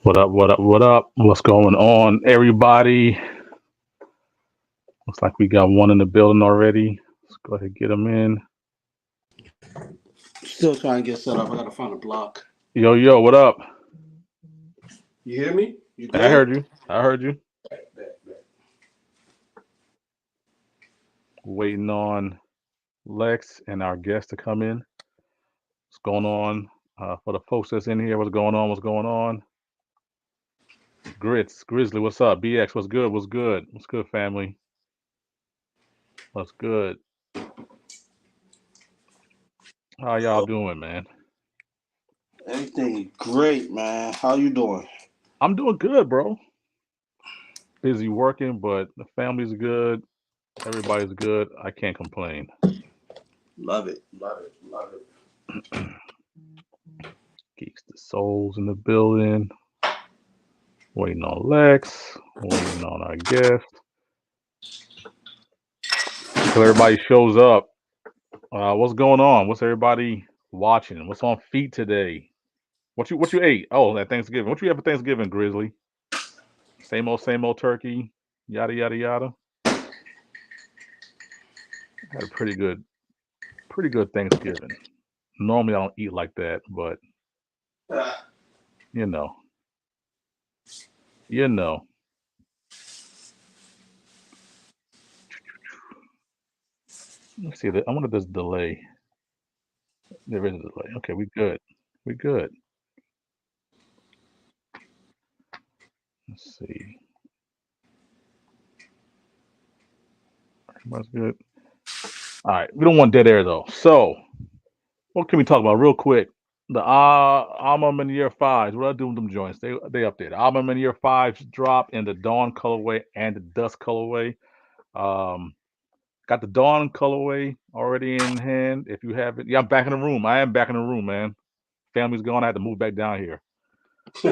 What up? What up? What up? What's going on, everybody? Looks like we got one in the building already. Let's go ahead and get them in. Still trying to get set up. I gotta find a block. Yo, yo, what up? You hear me? You I good? heard you. I heard you. Waiting on Lex and our guest to come in. What's going on? For the folks that's in here, what's going on? What's going on? Grits, Grizzly, what's up? BX, what's good? What's good? What's good, family? What's good? How y'all doing, man? Everything great, man. How you doing? I'm doing good, bro. Busy working, but the family's good. Everybody's good. I can't complain. Love it. Love it. Love it. Geeks the souls in the building. Waiting on Lex. Waiting on our guest. Until everybody shows up. What's going on? What's everybody watching? What's on feet today? What you ate? Oh, that Thanksgiving. What you have for Thanksgiving, Grizzly? Same old turkey. Yada yada yada. Had a pretty good Thanksgiving. Normally I don't eat like that, but Ah, you know, you know. Let's see. I wonder if there's a delay. There is a delay. Okay, we good. We good. Let's see. Everybody's good. All right. We don't want dead air though. So, what can we talk about real quick? The album in year fives. What I do with them joints? They up there. The album in year fives drop in the Dawn colorway and the Dusk colorway. Um, got the Dawn colorway already in hand. If you have it, yeah, I'm back in the room. I am back in the room, man. Family's gone. I had to move back down here.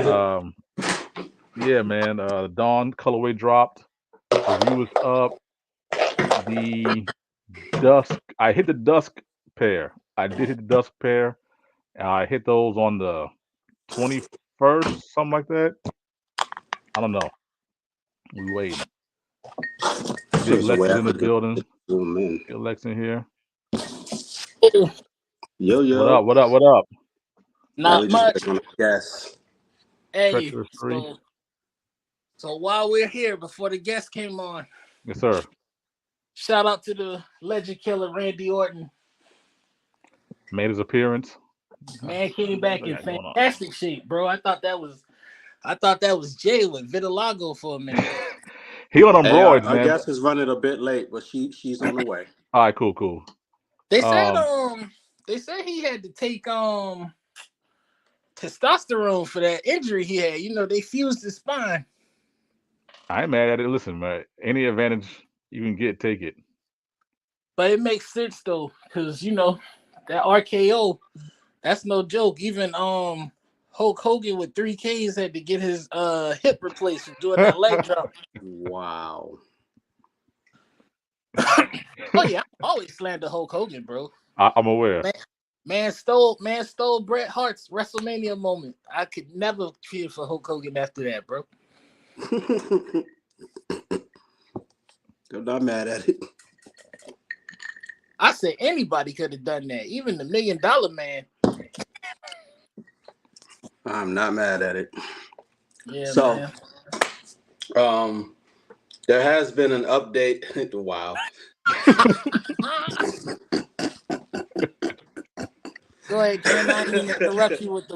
Um, yeah, man. The Dawn colorway dropped. Review is up. The Dusk. I hit the Dusk pair. I did hit the Dusk pair. I hit those on the 21st, something like that. I don't know. We waiting. Big just Lex wait is in the after the building. zoom in. Big Lex in here. Yo What yo. up? What up? What up? Now we Not just much. waiting on the gas. Hey, Treacherous three. so while we're here, before the guest came on, Yes, sir. shout out to the legend killer Randy Orton. Made his appearance. Man came What back they in got going on? fantastic shape, bro. I thought that was Jay with vitiligo for a minute. He on them Hey, broids, our man. guest is running a bit late, but she's on the way. All right, cool, cool. They said Um, they said he had to take testosterone for that injury he had. You know, they fused his spine. I ain't mad at it. Listen, man. Any advantage you can get, take it. But it makes sense though, because you know, that RKO, that's no joke. Even Hulk Hogan with 3Ks had to get his hip replaced from doing that leg drop. Wow. Oh yeah, I always slander Hulk Hogan, bro. I'm aware. Man, man stole Bret Hart's WrestleMania moment. I could never cheer for Hulk Hogan after that, bro. I'm not mad at it. I said anybody could have done that, even the $1 Million Man. I'm not mad at it. Yeah, So, man. um, there has been an update. Wow. Go ahead, Ken. I didn't mean to interrupt you with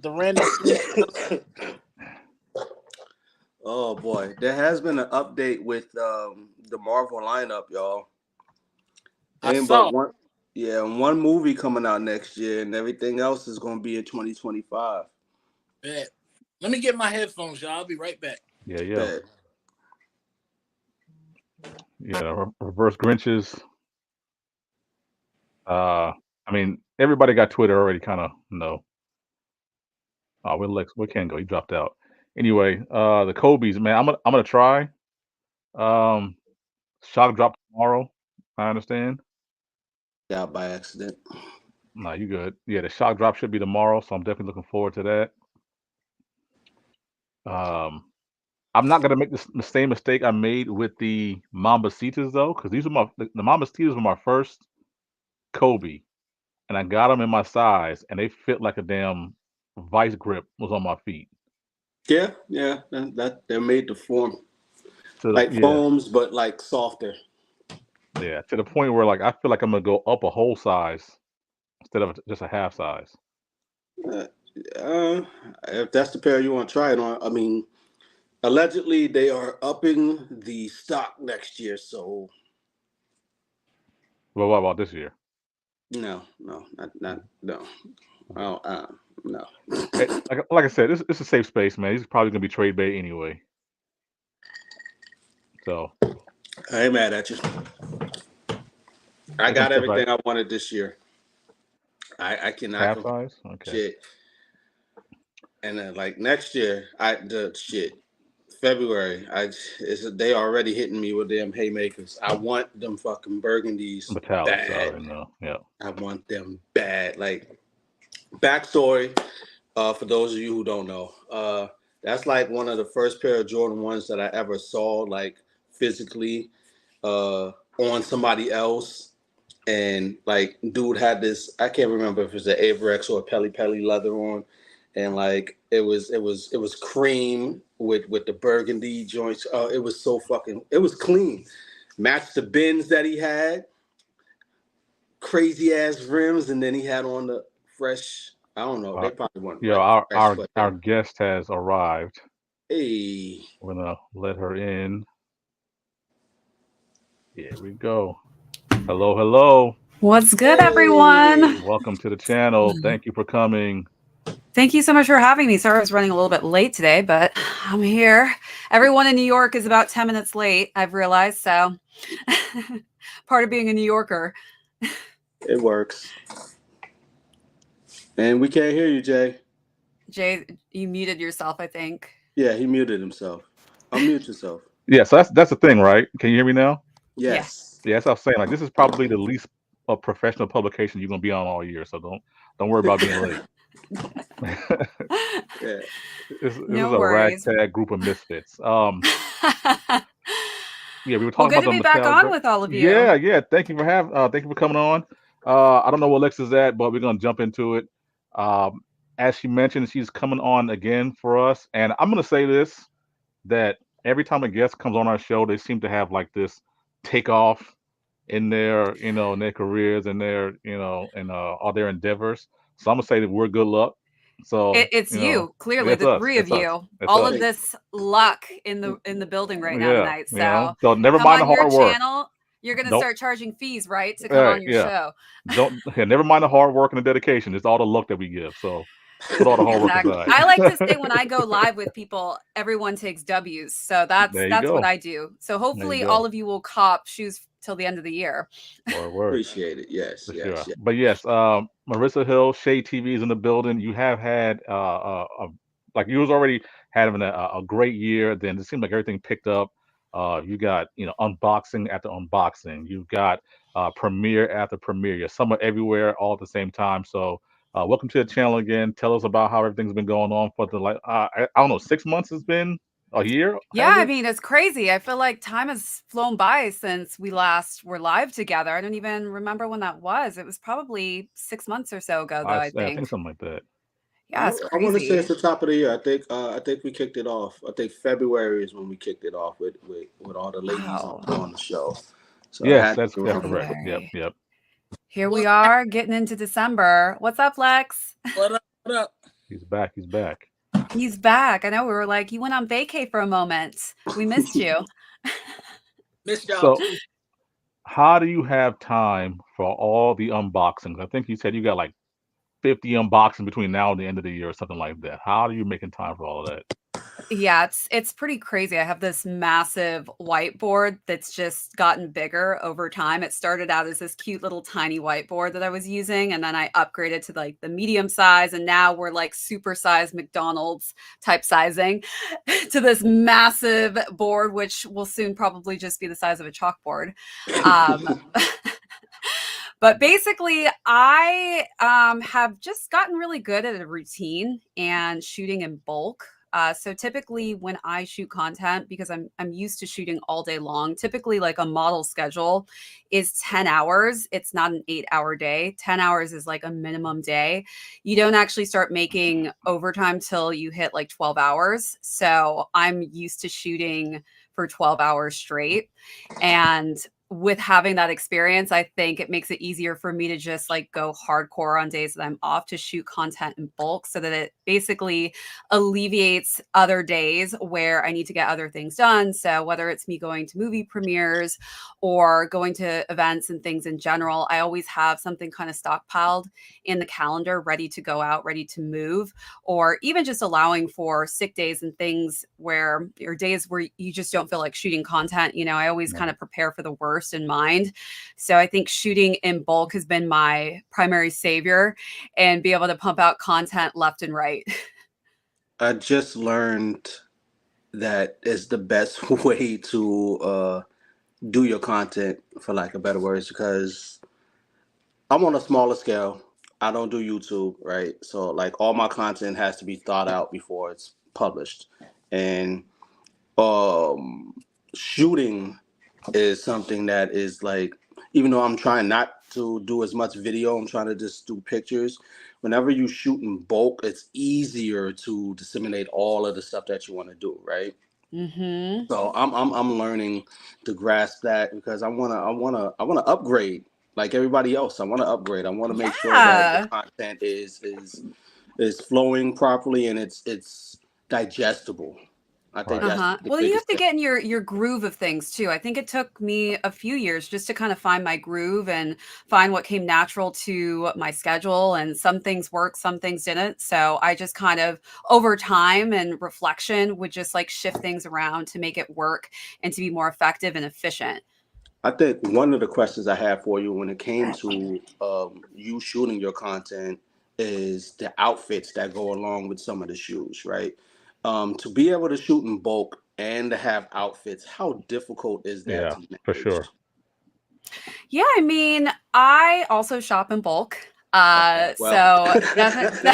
the random. Oh boy, there has been an update with the Marvel lineup, y'all. I Ain't but saw. one, yeah, one movie coming out next year, and everything else is going to be in 2025. Bet. Let me get my headphones, y'all. I'll be right back. Yeah, yeah. Bet. Yeah, reverse Grinches. I mean, everybody got Twitter already, kind of know. Oh, where Lex? Where Ken go? He dropped out. Anyway, the Kobe's, man. I'm gonna try. Um, Shock drop tomorrow. I understand. Yeah, by accident. Nah, you good. Yeah, the shock drop should be tomorrow, so I'm definitely looking forward to that. I'm not gonna make the same mistake I made with the Mambasitas though, because these were the Mambasitas were my first Kobe, and I got them in my size, and they fit like a damn vice grip was on my feet. Yeah, yeah. That they're made to form To the like yeah, foams, but like softer. yeah, to the point where like I feel like I'm gonna go up a whole size instead of just a half size. Uh, if that's the pair you want to try it on, I mean, allegedly they are upping the stock next year. So Well, what about this year? no, no, not no. Oh, no. Like I said, this is a safe space, man. He's probably gonna be trade bait anyway. So I ain't mad at you. I they're gonna got fit right everything I wanted this year. I cannot half complain. size. Okay, Shit. And then like next year, the shit February, they already hitting me with them haymakers. I want them fucking burgundies metallics. I bad. already know. Yeah, I want them bad. Like backstory, for those of you who don't know, that's like one of the first pair of Jordan ones that I ever saw like physically on somebody else. And like dude had this, I can't remember if it was an Averex or a Pelly Pelly leather on, and like it was cream with the burgundy joints. It was so fucking, it was clean. Matched the bins that he had, crazy ass rims, and then he had on the fresh. I don't know. uh, They probably weren't yo, fresh, but they our were. guest has arrived. Hey, We're gonna let her in. Here we go. Hello, hello. What's good, hey. everyone? Welcome to the channel. Thank you for coming. Thank you so much for having me. Sorry I was running a little bit late today, but I'm here. Everyone in New York is about 10 minutes late, I've realized. So part of being a New Yorker. It works. And we can't hear you, Jay. Jay, you muted yourself, I think. Yeah, he muted himself. Unmute yourself. Yeah, so that's the thing, right? Can you hear me now? Yes. Yeah, that's what I was saying. Like this is probably the least professional publication you're gonna be on all year. So don't worry about being late. Yeah. This is No a worries. ragtag group of misfits. Yeah, we were Well, talking good about to the be back metallic. on with all of you. Yeah, yeah. Thank you for coming on. I don't know where Lex is at, but we're gonna jump into it. Um, as she mentioned, she's coming on again for us, and I'm gonna say this that every time a guest comes on our show, they seem to have like this takeoff in their in their careers and their and all their endeavors. So I'm gonna say that we're good luck. So It's you, clearly, it's the us. three of It's us. you. It's All us. of this luck in the building right now Yeah, tonight. So So never come mind the on your hard work. channel. You're gonna Don't. start charging fees, right, to come Right. on your Yeah. show. Don't. Yeah, never mind the hard work and the dedication. It's all the luck that we give. So put all the hard work Exactly. aside. I like to say when I go live with people, everyone takes W's. So that's There you what go. I do. So There you hopefully all go. of you will cop shoes till the end of the year. Word. Appreciate it. Yes, For yes, sure. yes. But yes, Marissa Hill, Shade TV is in the building. You have had like you was already having a great year. Then it seemed like everything picked up. You got unboxing after unboxing. You've got premiere after premiere. You're somewhere everywhere all at the same time. So welcome to the channel again. Tell us about how everything's been going on for the I don't know 6 months. It's been a year. Yeah, Has I it? mean, it's crazy. I feel like time has flown by since we last were live together. I don't even remember when that was. It was probably 6 months or so ago, though, I I think. think something like that. Yeah, it's I want to say crazy. it's the top of the year. I think we kicked it off. I think February is when we kicked it off with all the ladies Wow. on the show. So I Yes, had to that's around correct. Yep. February. Yep. Here we What are getting into December. What's up, Lex? what up? What up? He's back. He's back. He's back. I know we were like, you went on vacay for a moment. We missed you. Missed y'all So too. how do you have time for all the unboxings? I think you said you got like 50 unboxings between now and the end of the year or something like that. How are you making time for all of that? Yeah, it's pretty crazy. I have this massive whiteboard that's just gotten bigger over time. It started out as this cute little tiny whiteboard that I was using, and then I upgraded to like the medium size, and now we're like super size McDonald's type sizing to this massive board, which will soon probably just be the size of a chalkboard. Um, but basically, I have just gotten really good at a routine and shooting in bulk. So typically when I shoot content, because I'm used to shooting all day long, typically like a model schedule is 10 hours. It's not an 8-hour day. 10 hours is like a minimum day. You don't actually start making overtime till you hit like 12 hours. So I'm used to shooting for 12 hours straight. And with having that experience, I think it makes it easier for me to just like go hardcore on days that I'm off to shoot content in bulk, so that it basically alleviates other days where I need to get other things done. So whether it's me going to movie premieres or going to events and things in general, I always have something kind of stockpiled in the calendar, ready to go out, ready to move, or even just allowing for sick days and things where, or days where you just don't feel like shooting content. You know, I always kind of prepare for the worst in mind. So I think shooting in bulk has been my primary savior, and be able to pump out content left and right. I just learned that is the best way to do your content, for lack of better words, because I'm on a smaller scale. I don't do YouTube, right? So like all my content has to be thought out before it's published. And um shooting is something that is like, even though I'm trying not to do as much video, I'm trying to just do pictures. Whenever you shoot in bulk, it's easier to disseminate all of the stuff that you want to do, right? Mm-hmm. So I'm learning to grasp that, because I wanna upgrade like everybody else. I want to upgrade. I want to make sure that the Yeah. content is flowing properly and it's digestible. I think Right. that's Uh-huh. the Well, you have biggest to thing. get in your groove of things too. I think it took me a few years just to kind of find my groove and find what came natural to my schedule. And some things worked, some things didn't. So I just kind of over time and reflection would just like shift things around to make it work and to be more effective and efficient. I think one of the questions I have for you when it came to you shooting your content is the outfits that go along with some of the shoes, right? To be able to shoot in bulk and to have outfits, how difficult is that Yeah, to for manage? sure. Yeah, I mean, I also shop in bulk. Okay, well, So definitely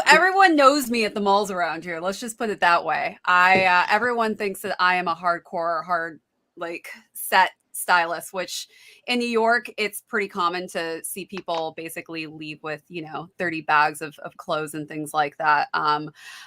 everyone knows me at the malls around here. Let's just put it that way. Everyone thinks that I am a hardcore, hard like set stylist, which in New York, it's pretty common to see people basically leave with, 30 bags of clothes and things like that.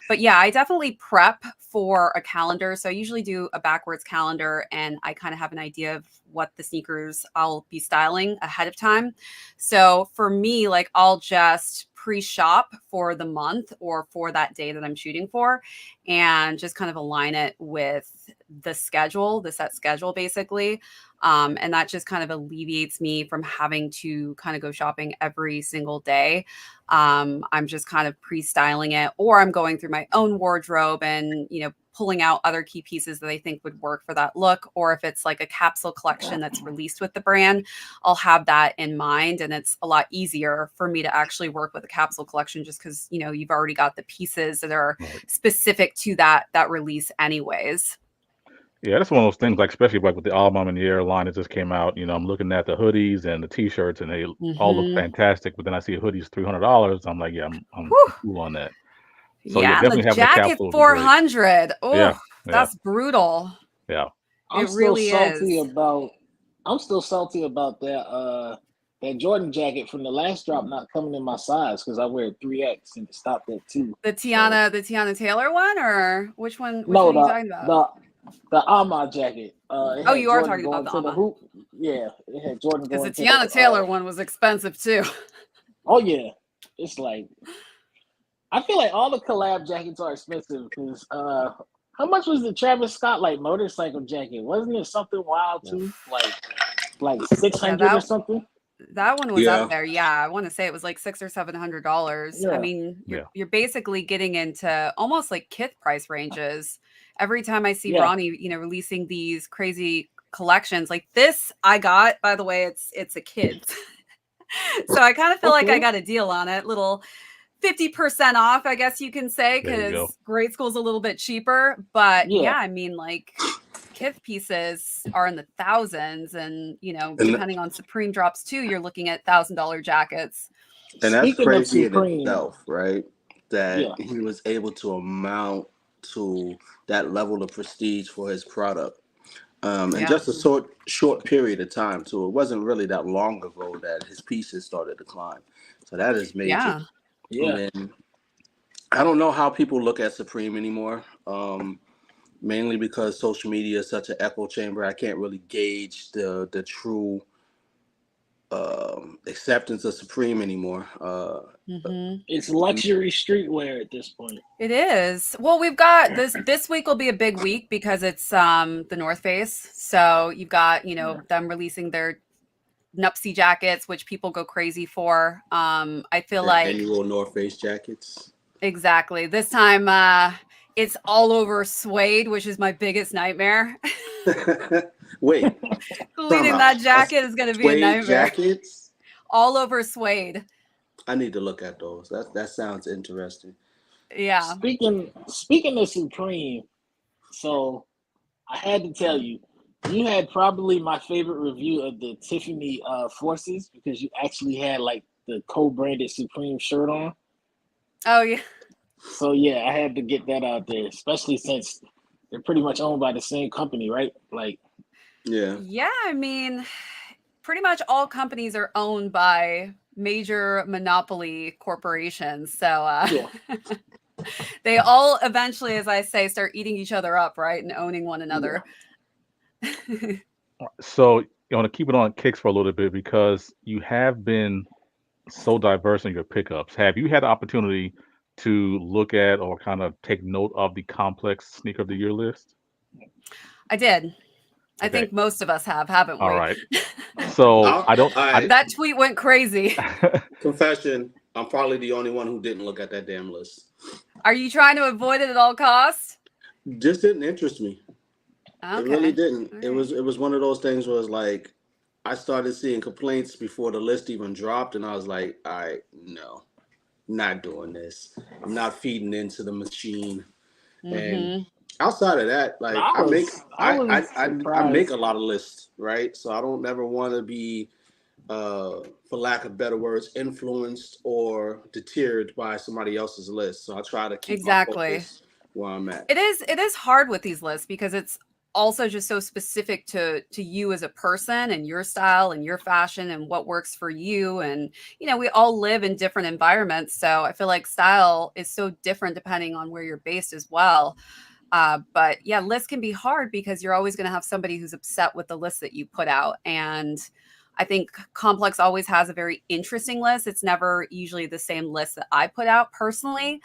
But yeah, I definitely prep for a calendar. So I usually do a backwards calendar, and I kind of have an idea of what the sneakers I'll be styling ahead of time. So for me, like I'll just pre-shop for the month or for that day that I'm shooting for, and just kind of align it with the schedule, the set schedule basically. And that just kind of alleviates me from having to kind of go shopping every single day. I'm just kind of pre-styling it, or I'm going through my own wardrobe and, pulling out other key pieces that I think would work for that look. Or if it's like a capsule collection that's released with the brand, I'll have that in mind. And it's a lot easier for me to actually work with a capsule collection, just because, you've already got the pieces that are Right. specific to that release anyways. Yeah, that's one of those things, like especially like with the album and the air line that just came out. I'm looking at the hoodies and the t-shirts, and they all look Mm-hmm. fantastic. But then I see a hoodie's $300. I'm like, yeah, I'm Whew. cool on that. So yeah, Yeah, and the definitely having a jacket capsule would be great. 400. Yeah, Oh, yeah, that's brutal. yeah. I'm It still really salty is. about I'm still salty about that Jordan jacket from the last drop not coming in my size because I wear 3X and it stopped at 2. The So Tiana Taylor one, or which one? Which no, one are you the talking about? the the Ama jacket. It Oh, had you are Jordan talking about going the to the Ama, hoop. Yeah, it had Jordan because the going to the Tiana Taylor one was expensive too. oh yeah. It's like I feel like all the collab jackets are expensive because how much was the Travis Scott like motorcycle jacket? Wasn't it something wild too? Like Yeah, 600 or something? that one was up yeah, there. Yeah, I want to say it was like $600 or $700. I Yeah. mean, you're Yeah. you're basically getting into almost like Kith price ranges. Every time I see Yeah. Ronnie, releasing these crazy collections like this, I got, by the way, it's a kid's. So I kind of feel like I Okay. got a deal on it. Little 50% off, I guess you can say, There you go. because grade school's a little bit cheaper. But Yeah. yeah, I mean, like Kith pieces are in the thousands, and and depending on Supreme drops too, you're looking at $1,000 jackets. and that's Speaking of crazy in Supreme, itself, right? that Yeah. he was able to amount to that level of prestige for his product. In Yeah. just a short period of time too. It wasn't really that long ago that his pieces started to climb. So that is major. Yeah. And Yeah. then I don't know how people look at Supreme anymore. Mainly because social media is such an echo chamber. I can't really gauge the true acceptance of Supreme anymore. Hmm. It's luxury streetwear at this point. It is. Well, we've got this week will be a big week because it's the North Face. So you've got, Yeah. them releasing their Nupsy jackets, which people go crazy for. I feel The like annual North Face jackets. exactly. This time it's all over suede, which is my biggest nightmare. Wait, time Cleaning out. that jacket is going to be a Suede nightmare. jackets. All over suede. I need to look at those. That sounds interesting. Yeah. Speaking of Supreme, so I had to tell you, you had probably my favorite review of the Tiffany Forces because you actually had like the co-branded Supreme shirt on. Oh yeah. So yeah, I had to get that out there, especially since they're pretty much owned by the same company, right? Like, Yeah. Yeah, I mean, pretty much all companies are owned by major monopoly corporations. So yeah, they all eventually, as I say, start eating each other up, right? And owning one yeah. another. So you want to keep it on kicks for a little bit because you have been so diverse in your pickups. Have you had the opportunity to look at or kind of take note of the complex sneaker of the year list? I did. I Okay. think most of us have, haven't All we? right. So I don't. I That tweet went crazy. confession. I'm probably the only one who didn't look at that damn list. Are you trying to avoid it at all costs? Just didn't interest me. It really Okay. didn't. All It right. was one of those things where it's like I started seeing complaints before the list even dropped, and I was like, "All right, no, not doing this. I'm not feeding into the machine." And Mm-hmm. outside of that, No, like I I make was I was I make surprised. a lot of lists, right? So I don't never want to be, for lack of better words, influenced or deterred by somebody else's list. So I try to keep my Exactly. focus where I'm at. It is hard with these lists because it's also just so specific to you as a person and your style and your fashion and what works for you. And we all live in different environments, so I feel like style is so different depending on where you're based as well. But yeah, lists can be hard because you're always going to have somebody who's upset with the list that you put out. And I think Complex always has a very interesting list. It's never usually the same list that I put out personally.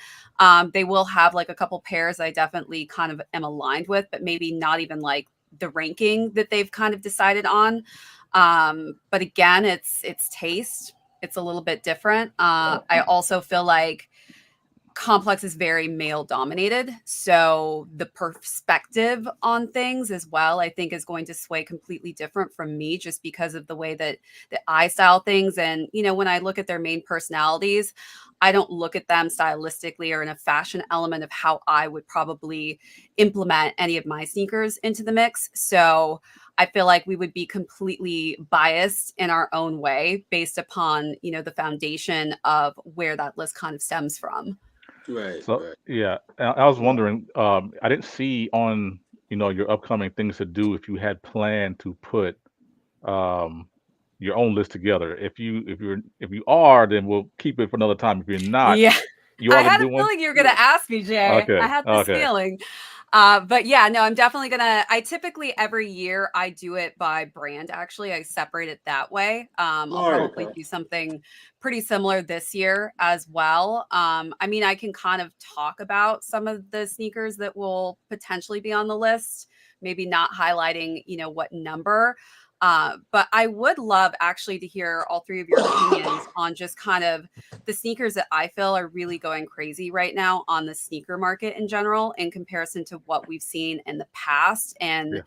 They will have like a couple pairs I definitely kind of am aligned with, but maybe not even like the ranking that they've kind of decided on. But again, it's taste. It's a little bit different. I also feel like Complex is very male dominated, so the perspective on things as well I think is going to sway completely different from me just because of the way that I style things. And when I look at their main personalities, I don't look at them stylistically or in a fashion element of how I would probably implement any of my sneakers into the mix. So I feel like we would be completely biased in our own way based upon the foundation of where that list kind of stems from. Right, So right. yeah, I was Yeah. wondering. I didn't see on your upcoming things to do if you had planned to put um, your own list together. If you are, then we'll keep it for another time. If you're not, Yeah. you I are gonna had a do one. feeling you were going Yeah. to ask me, Jay. I Okay, had this okay, feeling. But yeah, no, I'm definitely going to. I typically every year I do it by brand, actually. I separate it that way. I'll All right. probably Okay. do something pretty similar this year as well. I mean, I can kind of talk about some of the sneakers that will potentially be on the list, maybe not highlighting, what number. But I would love actually to hear all three of your opinions on just kind of the sneakers that I feel are really going crazy right now on the sneaker market in general in comparison to what we've seen in the past. And, yeah.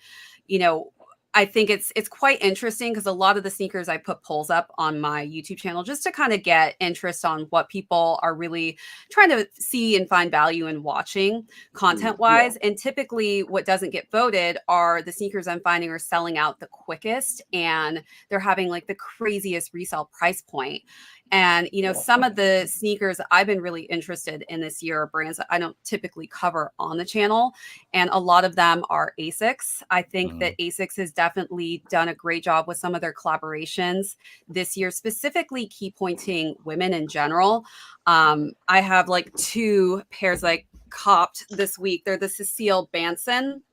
you know, I think it's quite interesting because a lot of the sneakers I put polls up on my YouTube channel just to kind of get interest on what people are really trying to see and find value in watching content Yeah. wise. And typically what doesn't get voted are the sneakers I'm finding are selling out the quickest and they're having like the craziest resale price point. And, some of the sneakers I've been really interested in this year are brands that I don't typically cover on the channel. And a lot of them are ASICs. I think that ASICs has definitely done a great job with some of their collaborations this year, specifically key pointing women in general. I have like 2 pairs I copped this week. They're the Cecile Banson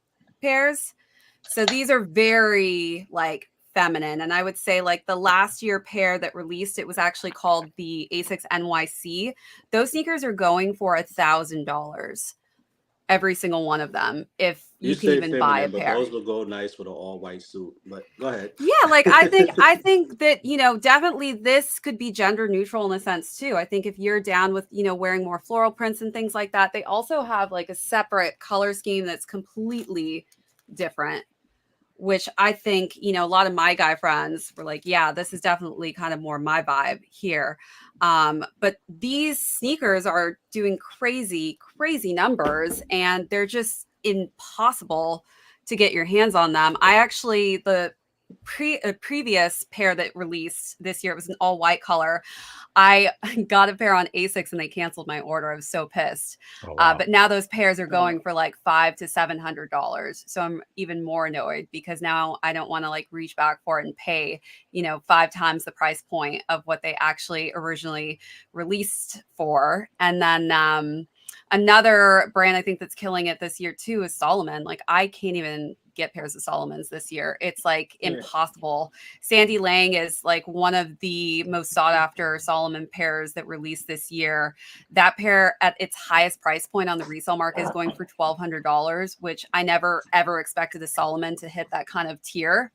pairs. So these are very like feminine. And I would say like the last year pair that released, it was actually called the ASICS NYC. Those sneakers are going for $1,000. Every single one of them, if You you can say even buy a feminine, but pair. those would go nice with an all-white suit. But go ahead. Yeah, like I think that, definitely this could be gender neutral in a sense too. I think if you're down with, wearing more floral prints and things like that, they also have like a separate color scheme that's completely different, which I think, a lot of my guy friends were like, yeah, this is definitely kind of more my vibe here. But these sneakers are doing crazy, crazy numbers, and they're just impossible to get your hands on them. I actually, the previous pair that released this year, it was an all white color. I got a pair on ASICS and they canceled my order. I was so pissed. Oh wow. But now those pairs are going for like $500 to $700. So I'm even more annoyed because now I don't want to like reach back for it and pay, 5 times the price point of what they actually originally released for. And then another brand I think that's killing it this year too is Solomon. Like I can't even get pairs of Solomons this year. It's like impossible. Sandy Lang is like one of the most sought after Solomon pairs that released this year. That pair at its highest price point on the resale market is going for $1,200, which I never ever expected the Solomon to hit that kind of tier.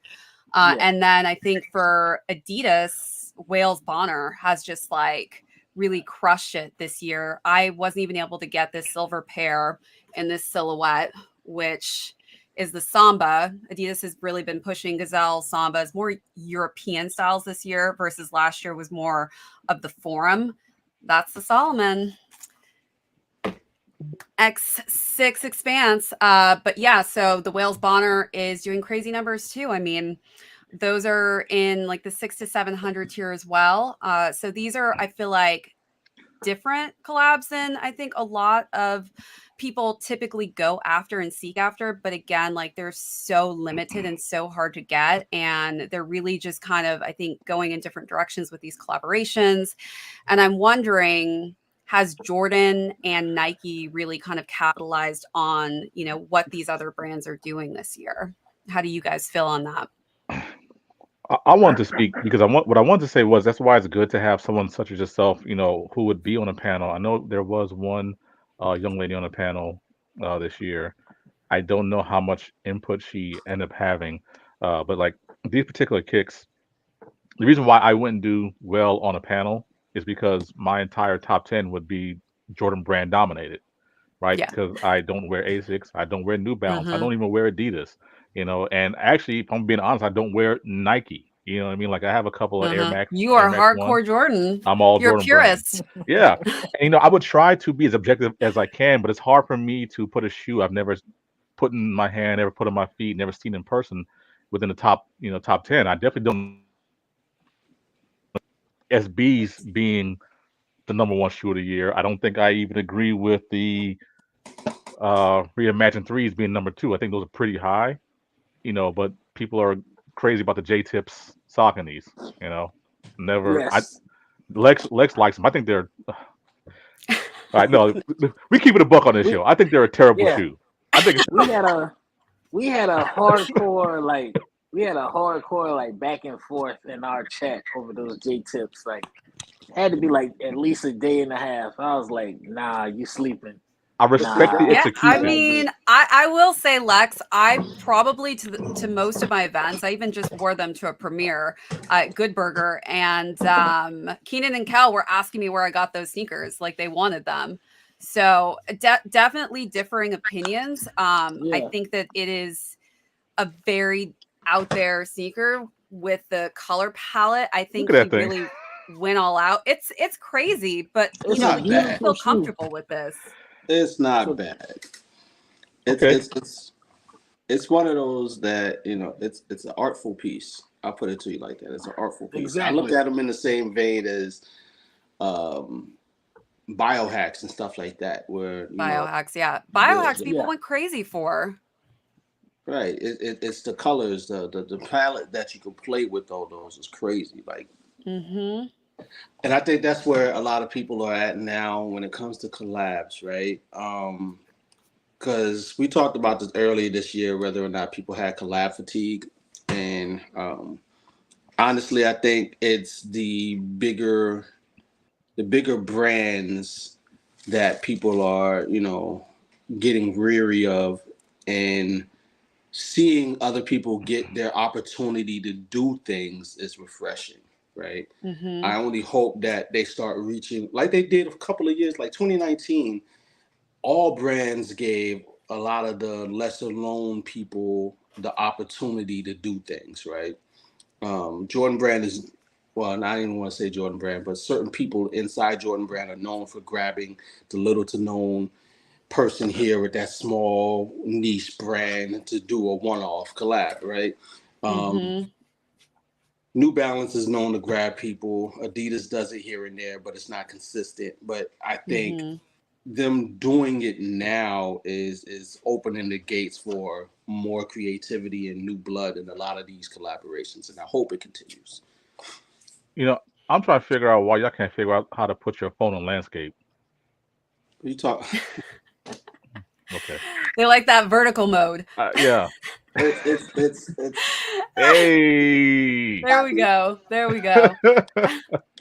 And then I think for Adidas, Wales Bonner has just like really crushed it this year. I wasn't even able to get this silver pair in this silhouette, which is the Samba. Adidas has really been pushing Gazelle Sambas, more European styles this year versus last year was more of the Forum. That's the Solomon X6 Expanse. But yeah, so the Wales Bonner is doing crazy numbers too. I mean, those are in like the 600 to 700 tier as well. So these are, I feel like, different collabs than I think a lot of people typically go after and seek after. But again, like they're so limited and so hard to get. And they're really just kind of, I think, going in different directions with these collaborations. And I'm wondering, has Jordan and Nike really kind of capitalized on, what these other brands are doing this year? How do you guys feel on that? I want to speak because what I want to say was that's why it's good to have someone such as yourself, who would be on a panel. I know there was one young lady on a panel this year. I don't know how much input she ended up having, but like these particular kicks, the reason why I wouldn't do well on a panel is because my entire top 10 would be Jordan brand dominated, right? Yeah. Because I don't wear Asics, I don't wear New Balance, I Mm-hmm. don't even wear Adidas, and actually, if I'm being honest, I don't wear Nike. You know what I mean? Like I have a couple of Mm-hmm. You Air are Max ones. hardcore Jordan. I'm all You're a Jordan brand. purist. Yeah, and I would try to be as objective as I can, but it's hard for me to put a shoe I've never put in my hand, never put on my feet, never seen in person within the top 10. I definitely don't SBs being the number one shoe of the year. I don't think I even agree with the Reimagine threes being number two. I think those are pretty high, but people are crazy about the J tips socking these, you know. Never I Yes. Lex likes them. I think they're all right, no, we keep it a buck on this We show. I think they're a terrible yeah. shoe. I think it's We had a we had a hardcore like back and forth in our chat over those J tips. Like had to be like at least a day and a half. I was like, nah, you sleeping. I Nah, respect the Yeah, I execution. mean, I will say, Lex, I probably to most of my events, I even just wore them to a premiere at Good Burger, and Keenan and Kel were asking me where I got those sneakers, like they wanted them. So definitely differing opinions. I yeah, think that it is a very out there sneaker with the color palette. I Look think at he that thing. really went all out. It's crazy, but It's it's a not like you bad. beautiful feel shoe. comfortable with this. It's not So bad. It's Okay. it's it's it's one of those that it's an artful piece. I'll put it to you like that. It's an artful piece. I look exactly. at them in the same vein as um, biohacks and stuff like that, where Biohacks, yeah. Biohacks people yeah, went crazy for. right. It's the colors, the palette that you can play with. All those is crazy. Like, Mm-hmm. and I think that's where a lot of people are at now when it comes to collabs, right? Because we talked about this earlier this year, whether or not people had collab fatigue, and honestly, I think it's the bigger brands that people are, getting weary of, and seeing other people get their opportunity to do things is refreshing, right? Mm-hmm. I only hope that they start reaching like they did a couple of years, like 2019. All brands gave a lot of the lesser known people the opportunity to do things, right? Jordan Brand is, well, I didn't want to say Jordan Brand, but certain people inside Jordan Brand are known for grabbing the little to known person here with that small niche brand to do a one-off collab, right? Um, Mm-hmm. New Balance is known to grab people. Adidas does it here and there, but it's not consistent. But I think Mm-hmm. them doing it now is opening the gates for more creativity and new blood in a lot of these collaborations, and I hope it continues. You know, I'm trying to figure out why y'all can't figure out how to put your phone on landscape. You talk. Okay. They like that vertical mode. Yeah. It's Hey. There we go. There we go.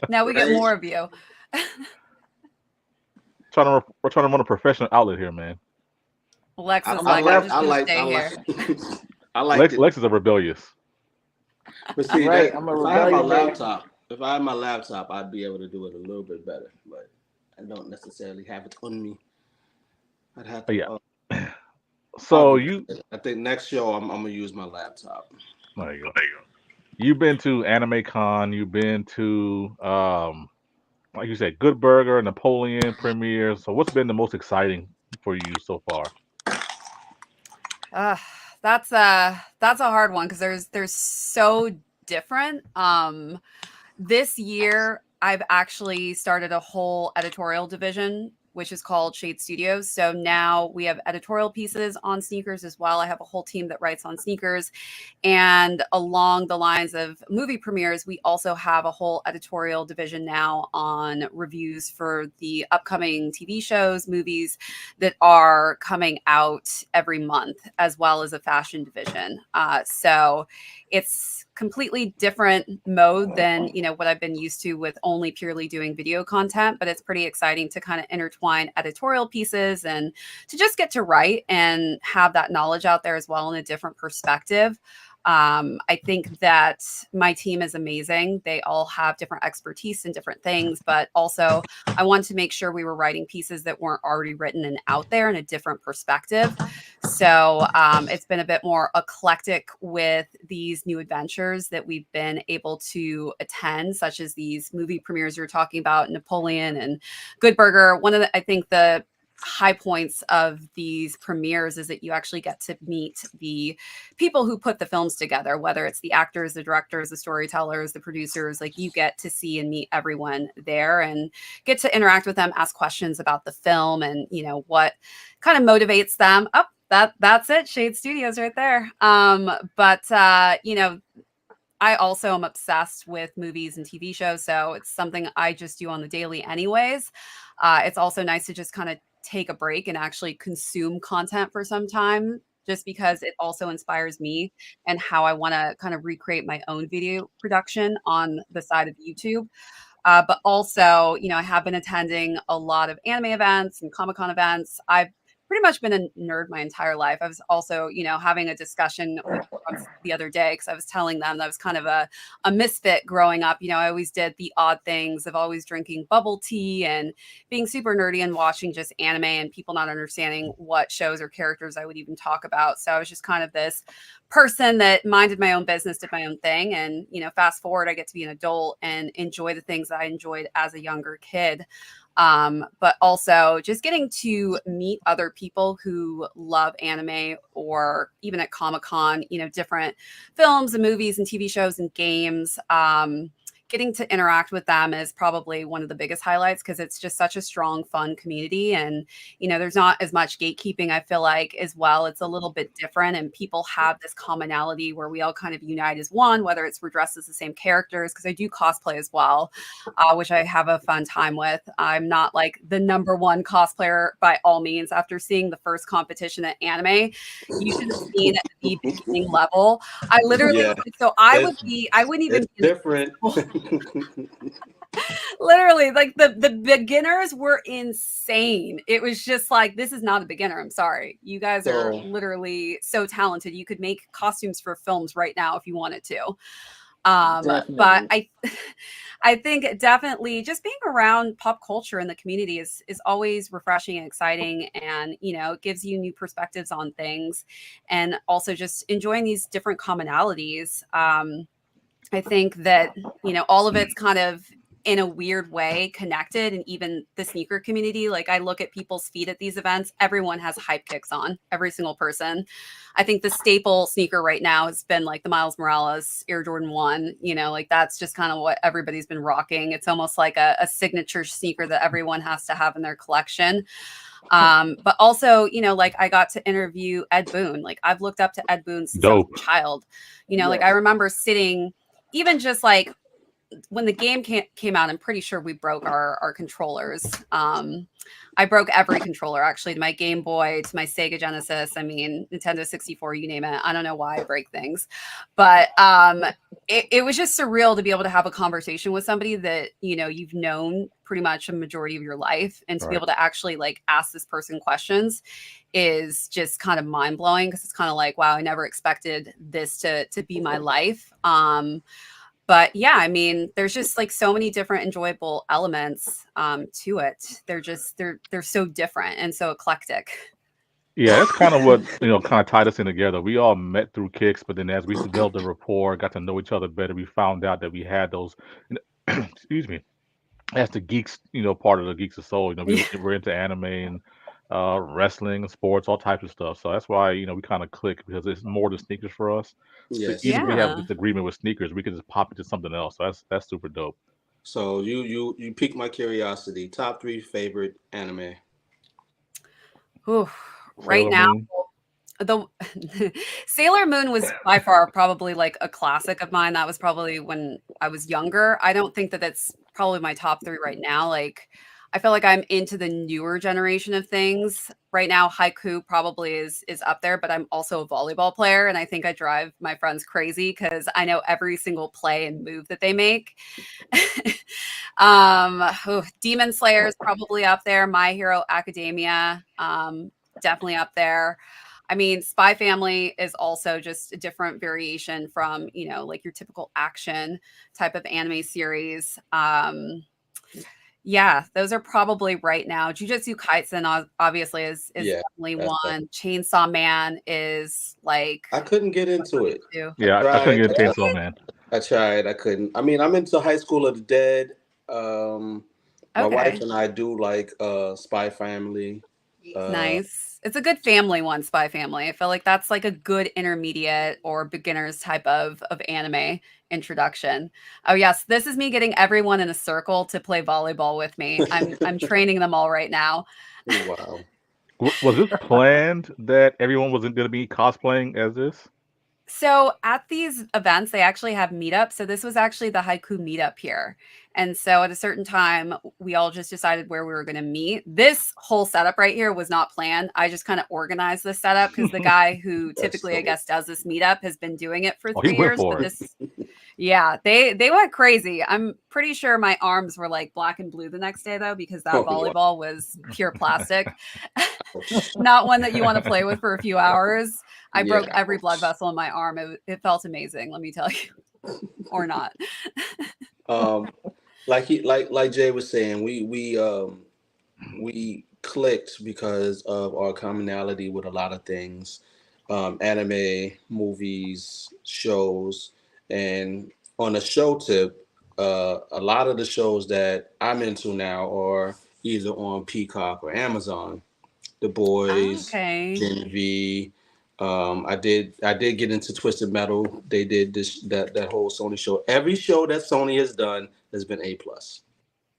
Now we get right. more of you. We're trying to run a professional outlet here, man. Lex I, is I like, I'm like just I gonna like stay I like here. I like Lex it. Lex is a rebellious. But see Right, that I'm a if I had my rebellion baby. laptop, I'd be able to do it a little bit better. But I don't necessarily have it on me. I'd have to. Yeah. I'll So do you that. I think next show I'm gonna use my laptop. there you go. You've been to Anime Con. You've been to like you said, Good Burger, Napoleon premieres. So what's been the most exciting for you so far? Uh, that's a hard one because there's so different. This year I've actually started a whole editorial division which is called Shade Studios. So now we have editorial pieces on sneakers as well. I have a whole team that writes on sneakers. And along the lines of movie premieres, we also have a whole editorial division now on reviews for the upcoming TV shows, movies that are coming out every month, as well as a fashion division. So it's completely different mode than what I've been used to with only purely doing video content, but it's pretty exciting to kind of intertwine editorial pieces and to just get to write and have that knowledge out there as well in a different perspective. I think that my team is amazing. They all have different expertise in different things, but also I wanted to make sure we were writing pieces that weren't already written and out there in a different perspective. So it's been a bit more eclectic with these new adventures that we've been able to attend, such as these movie premieres you're talking about, Napoleon and Good Burger. I think the high points of these premieres is that you actually get to meet the people who put the films together, whether it's the actors, the directors, the storytellers, the producers. Like, you get to see and meet everyone there and get to interact with them, ask questions about the film and what kind of motivates them. Oh, that's it. Shade Studios right there. But I also am obsessed with movies and TV shows, so it's something I just do on the daily anyways. It's also nice to just kind of take a break and actually consume content for some time, just because it also inspires me and how I want to kind of recreate my own video production on the side of YouTube. But also, I have been attending a lot of anime events and Comic Con events. I've pretty much been a nerd my entire life. I was also, having a discussion with the other day because I was telling them that I was kind of a misfit growing up. I always did the odd things of always drinking bubble tea and being super nerdy and watching just anime and people not understanding what shows or characters I would even talk about. So I was just kind of this person that minded my own business, did my own thing. And, fast forward, I get to be an adult and enjoy the things that I enjoyed as a younger kid. But also just getting to meet other people who love anime, or even at Comic-Con, different films and movies and TV shows and games. getting to interact with them is probably one of the biggest highlights because it's just such a strong, fun community. And, there's not as much gatekeeping, I feel like, as well. It's a little bit different, and people have this commonality where we all kind of unite as one, whether it's we're dressed as the same characters, because I do cosplay as well, which I have a fun time with. I'm not like the number one cosplayer by all means. After seeing the first competition at anime, you should have seen the beginning level. I literally Yeah, so it's I wouldn't even it's be in different. literally, like the beginners were insane. It was just like, this is not a beginner. I'm sorry. You guys are So literally so talented. You could make costumes for films right now if you wanted to. But Definitely. I think definitely just being around pop culture in the community is always refreshing and exciting, and it gives you new perspectives on things, and also just enjoying these different commonalities. I think that, all of it's kind of in a weird way connected. And even the sneaker community, like I look at people's feet at these events, everyone has hype kicks on, every single person. I think the staple sneaker right now has been like the Miles Morales Air Jordan 1, like that's just kind of what everybody's been rocking. It's almost like a signature sneaker that everyone has to have in their collection. But also, like I got to interview Ed Boon. Like I've looked up to Ed Boon since I was Dope. a child. Like I Yes. remember sitting, even just like when the game came out, I'm pretty sure we broke our controllers. I broke every controller, actually, to my Game Boy, to my Sega Genesis. I mean, Nintendo 64, you name it. I don't know why I break things, but it was just surreal to be able to have a conversation with somebody that you've known pretty much a majority of your life, and to be Right. able to actually like ask this person questions is just kind of mind blowing, because it's kind of like, wow, I never expected this to be my life. But yeah, I mean, there's just like so many different enjoyable elements to it. They're so different and so eclectic. Yeah, that's kind of what kind of tied us in together. We all met through Kicks, but then as we developed a rapport, got to know each other better, we found out that we had those. Excuse me. As the geeks, part of the geeks of soul. We Yeah. were into anime and wrestling and sports, all types of stuff. So that's why we kind of click, because it's more than sneakers for us. So even yes. if we have a Yeah. disagreement with sneakers, we can just pop into something else. So that's super dope. So you piqued my curiosity. Top three favorite anime. Ooh, right Sailor now, Moon. the Sailor Moon was by far probably like a classic of mine. That was probably when I was younger. I don't think that that's probably my top three right now. Like, I feel like I'm into the newer generation of things right now. Haiku probably is up there, but I'm also a volleyball player, and I think I drive my friends crazy because I know every single play and move that they make. Demon Slayer is probably up there. My Hero Academia, definitely up there. I mean, Spy Family is also just a different variation from, like your typical action type of anime series. Yeah, those are probably right now. Jujutsu Kaisen obviously is Yeah, definitely that's that. one. Chainsaw Man is like I couldn't get one into of it. the two. I Yeah, I couldn't tried. get I into tried. Chainsaw Man. I tried. I couldn't. I mean, I'm into High School of the Dead. Um, my wife Okay. and I do like Spy Family. Uh, Nice. It's a good family one, Spy Family. I feel like that's like a good intermediate or beginners type of anime introduction. Oh yes, this is me getting everyone in a circle to play volleyball with me. I'm training them all right now. wow. Was this planned that everyone wasn't going to be cosplaying as this? So at these events, they actually have meetups. So this was actually the haiku meetup here. And so at a certain time, we all just decided where we were going to meet. This whole setup right here was not planned. I just kind of organized this setup because the guy who That's typically, I dope. guess, does this meetup has been doing it for Oh, he 3 years. went But for it. this, yeah, they went crazy. I'm pretty sure my arms were like black and blue the next day though, because that Oh wow. volleyball was pure plastic. Ouch. Not one that you want to play with for a few hours. I Yeah. broke every blood vessel in my arm. It felt amazing, let me tell you, or not. Um, like Jay was saying, we clicked because of our commonality with a lot of things, anime, movies, shows, and on a show tip, a lot of the shows that I'm into now are either on Peacock or Amazon. The Boys, Okay. Gen V, I did get into Twisted Metal. They did that whole Sony show. Every show that Sony has done has been A+.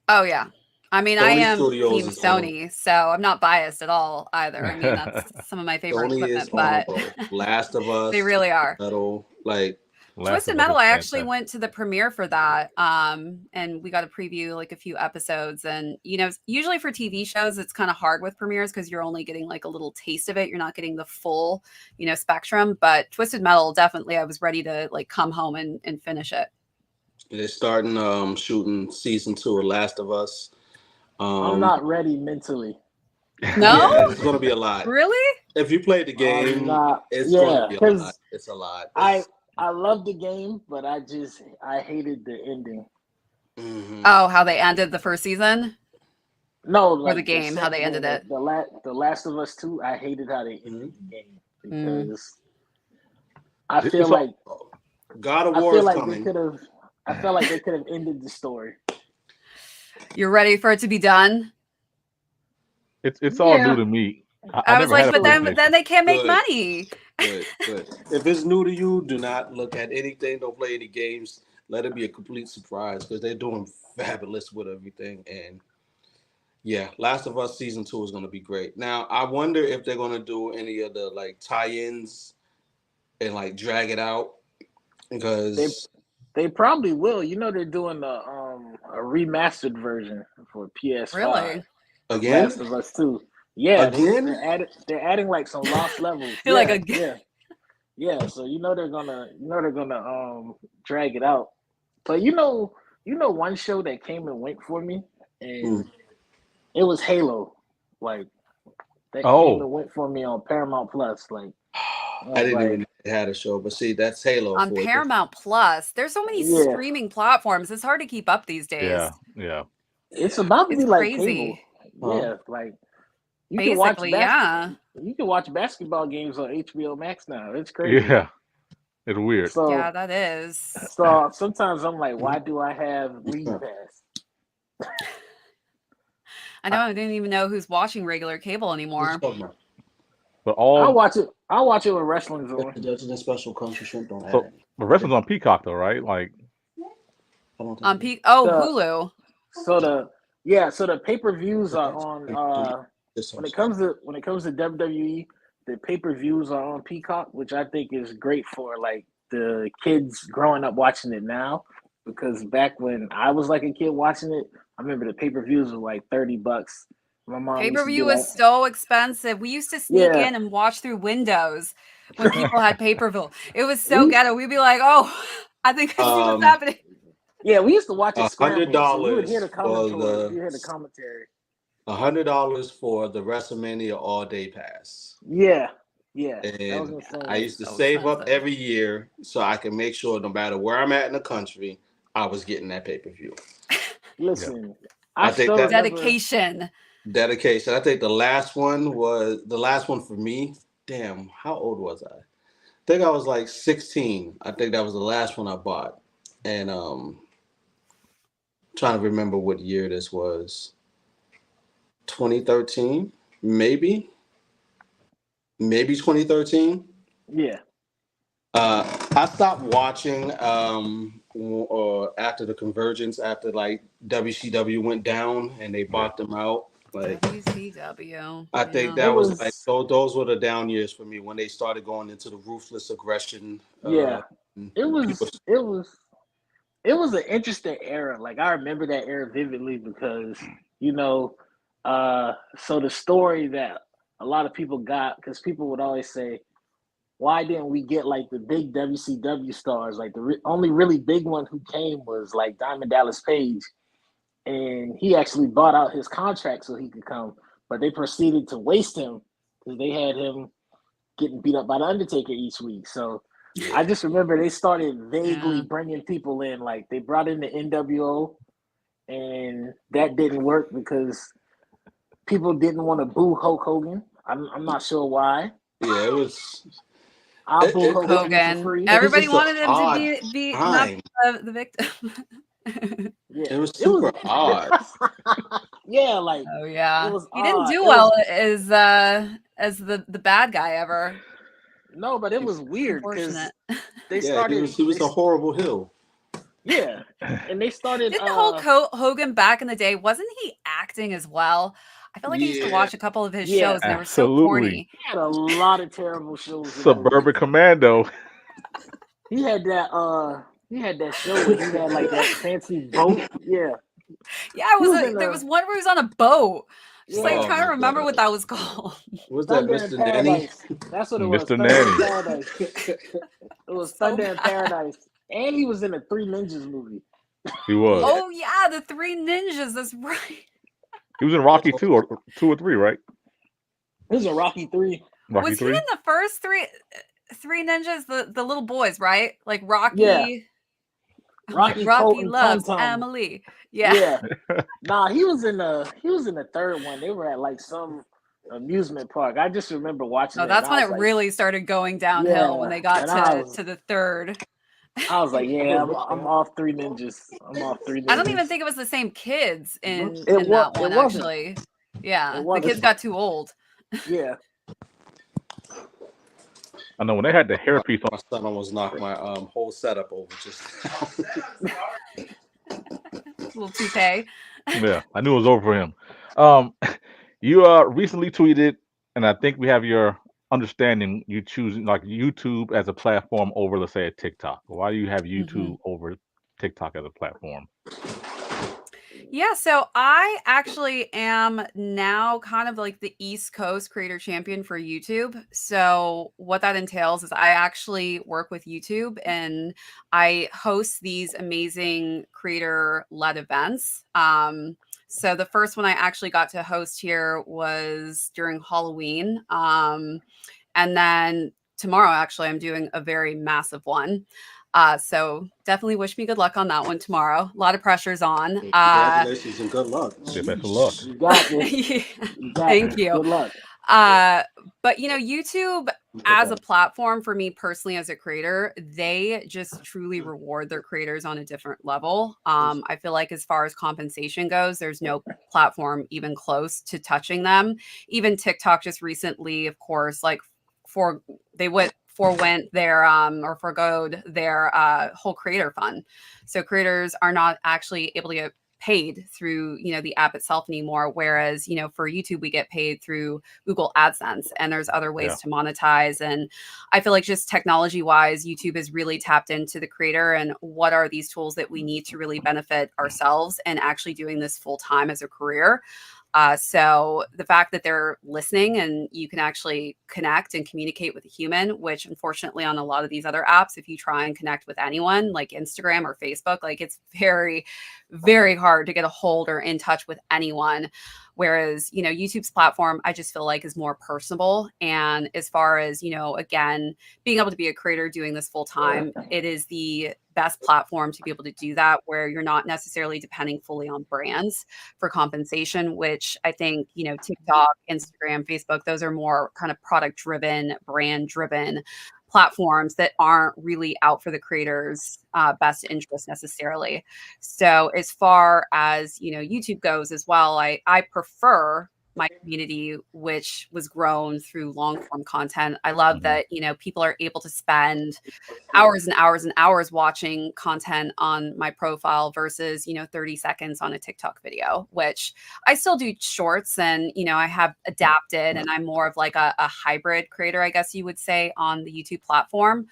Oh yeah. I mean, I Sony am Studios team is on a Sony, so I'm not biased at all either. I mean, that's some of my favorite Sony is equipment, on a but roll. Last of they Us, really Twisted are. Metal, like Last Twisted of Us Metal, is I actually fantastic. went to the premiere for that. And we got to preview like a few episodes. And usually for TV shows, it's kind of hard with premieres because you're only getting like a little taste of it. You're not getting the full, spectrum. But Twisted Metal, definitely I was ready to like come home and finish it. they're starting shooting season 2 of Last of Us. I'm not ready mentally. No? Yeah, it's gonna be a lot. Really? If you play the I'm game, not. it's gonna Yeah, be a lot. because It's a lot. I love the game, but I hated the ending. Mhm. Oh, how they ended the first season? No, Or like the game, how they ended it. The Last of Us 2, I hated how they ended the game because I It's feel all- like God of I War feel is like coming. I felt like they could have ended the story. You're ready for it to be done? It's all Yeah. new to me. I I was never like, had a but then PlayStation. they can't make Good. money. Good. If it's new to you, do not look at anything. Don't play any games. Let it be a complete surprise because they're doing fabulous with everything. And yeah, Last of Us season 2 is going to be great. Now, I wonder if they're going to do any of the like tie-ins and like drag it out because They probably will. They're doing a remastered version for PS5. Really? again, Last of Us 2. Yeah, again. they're adding like some lost levels. You're Yeah, like, yeah. So they're gonna drag it out. But one show that came and went for me, and it was Halo. Like that came and went for me on Paramount Plus. Like I didn't even know they had a show, but see, that's Halo on for you. Paramount Plus. There's so many Yeah. streaming platforms. It's hard to keep up these days. Yeah. It's about to It's be like crazy. cable. Yeah, like you Basically, yeah. You can watch basketball games on HBO Max now. It's crazy. Yeah. It's weird. So Yeah, that is. so sometimes I'm like, why do I have League Pass? I know I didn't even know who's watching regular cable anymore. But I'll watch it when wrestling's on. Doesn't the special country shrimp don't so have it? the wrestling's on Peacock though, right? Like On Hulu. So the pay-per-views are on when it comes to WWE, the pay-per-views are on Peacock, which I think is great for like the kids growing up watching it now. Because back when I was like a kid watching it, I remember the pay-per-views were like $30. My mom Pay-per-view was so expensive. We used to sneak in and watch through windows when people had pay-per-view. It was so ghetto. We'd be like, "Oh, I think I see what's happening." Yeah, we used to watch it scrambled. $100 So you would hear the commentary. You hear the commentary. $100 for the WrestleMania All Day Pass. Yeah. And I used to save up every year so I can make sure no matter where I'm at in the country, I was getting that pay-per-view. Listen, I think that dedication. I think the last one for me. Damn, how old was I? I think I was like 16. I think that was the last one I bought. And trying to remember what year this was. 2013, maybe 2013. Yeah. I stopped watching after the convergence, after like WCW went down and they bought them out. Like WCW. I think that was like those were the down years for me when they started going into the ruthless aggression. Yeah, it was an interesting era. Like I remember that era vividly because so the story that a lot of people got, because people would always say, why didn't we get like the big WCW stars? Like the only really big one who came was like Diamond Dallas Page, and he actually bought out his contract so he could come, but they proceeded to waste him because they had him getting beat up by the Undertaker each week. So I just remember they started vaguely bringing people in, like they brought in the NWO, and that didn't work because people didn't want to boo Hulk Hogan. I'm not sure why. Yeah, it was. I'll boo Hulk Hogan for free. Everybody wanted him to be not the victim. Yeah, it was super odd. Yeah, like he didn't do well as the bad guy ever. No, but it He- was weird because Unfortunate. they Yeah, he started. was he was a horrible heel. Yeah, and they started. Didn't Hogan back in the day, wasn't he acting as well? I feel like I used to Yeah, watch a couple of his Yeah, shows and they were so Absolutely. corny. he had a lot of terrible shows in those. Suburban Commando. He had that. He had that show where he had like that fancy boat. Yeah, Yeah, it he was was in there a. was one where he was on a boat. Just like Yeah, oh trying to my remember what god, that was called. was that Thunder in Mr. Nanny? Paradise. That's what it was. Mr. Thunder in Nanny. Paradise. It was So Thunder in bad. Paradise, and he was in a Three Ninjas movie. He was. Yeah, Oh yeah, the Three Ninjas. That's right. He was in Rocky 2 or 2 or 3, right? This is a Rocky 3. Rocky Was he in 3. the first Three Ninjas? The little boys, right? Like Yeah, Rocky. I'm like Rocky, Colt, Rocky and Tum loves Tum. Emily. Yeah. Yeah, nah, he was in the third one. They were at like some amusement park. I just remember watching Oh, it, and that's I when was it like, really started going downhill when yeah, they got and to the third. I was like, yeah, I'm off Three Ninjas. I'm off Three I don't even Ninjas. think it was the same kids in that It one wasn't. actually. It Yeah, the kids wasn't. got too old. Yeah. I know when they had the hairpiece on. my son almost knocked my whole setup over just. Little toupee. Yeah, I knew it was over for him. You recently tweeted, and I think we have your understanding. You choosing like YouTube as a platform over, let's say, a TikTok. Why do you have hmm YouTube over TikTok as a platform? Yeah, so I actually am now kind of like the East Coast creator champion for YouTube. So, what that entails is I actually work with YouTube and I host these amazing creator led events. So, the first one I actually got to host here was during Halloween. And then tomorrow, actually, I'm doing a very massive one. So definitely wish me good luck on that one tomorrow. A lot of pressure's on. Congratulations and good luck. Say best of luck. You got this. Yeah, You got thank this. you. Good luck. Uh, but YouTube as Okay. a platform for me personally as a creator, they just truly reward their creators on a different level. I feel like as far as compensation goes, there's no platform even close to touching them. Even TikTok just recently, of course, like for they went forewent their or forgoed their whole creator fund. So creators are not actually able to get paid through the app itself anymore, whereas for YouTube we get paid through Google AdSense, and there's other Yeah. ways to monetize. And I feel like just technology wise, YouTube has really tapped into the creator and what are these tools that we need to really benefit ourselves and actually doing this full time as a career. So the fact that they're listening and you can actually connect and communicate with a human, which unfortunately on a lot of these other apps, if you try and connect with anyone like Instagram or Facebook, like it's very, very hard to get a hold or in touch with anyone. Whereas, YouTube's platform, I just feel like is more personable. And as far as, again, being able to be a creator doing this full time, it is the best platform to be able to do that, where you're not necessarily depending fully on brands for compensation, which I think, TikTok, Instagram, Facebook, those are more kind of product driven, brand driven platforms that aren't really out for the creators' best interest necessarily. So as far as YouTube goes as well, I prefer my community, which was grown through long form content. I love hmm that people are able to spend hours and hours and hours watching content on my profile versus 30 seconds on a TikTok video, which I still do shorts. And I have adapted and I'm more of like a hybrid creator, I guess you would say, on the YouTube platform.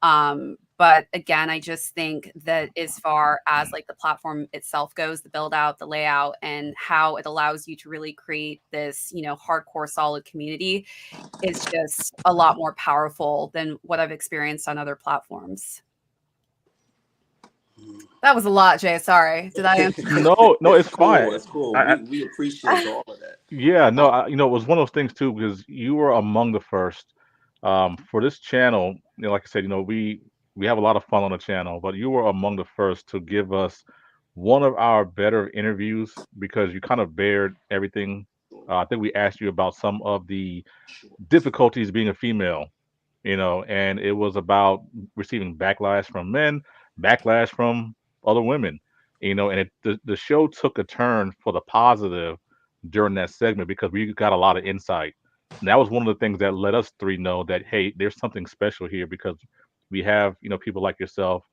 But again, I just think that as far as like the platform itself goes, the build out, the layout, and how it allows you to really create this, hardcore solid community is just a lot more powerful than what I've experienced on other platforms. That was a lot, Jay. Sorry. Did I answer? No, no, It's it's fine. cool. It's cool. I, We appreciate all of that. Yeah, no, Uh, it was one of those things too because you were among the first for this channel. Like I said, we have a lot of fun on the channel, but you were among the first to give us one of our better interviews because you kind of bared everything. I think we asked you about some of the difficulties being a female, and it was about receiving backlash from men, backlash from other women, and the show took a turn for the positive during that segment because we got a lot of insight And that was one of the things that let us three know that hey, there's something special here because we have people like yourself.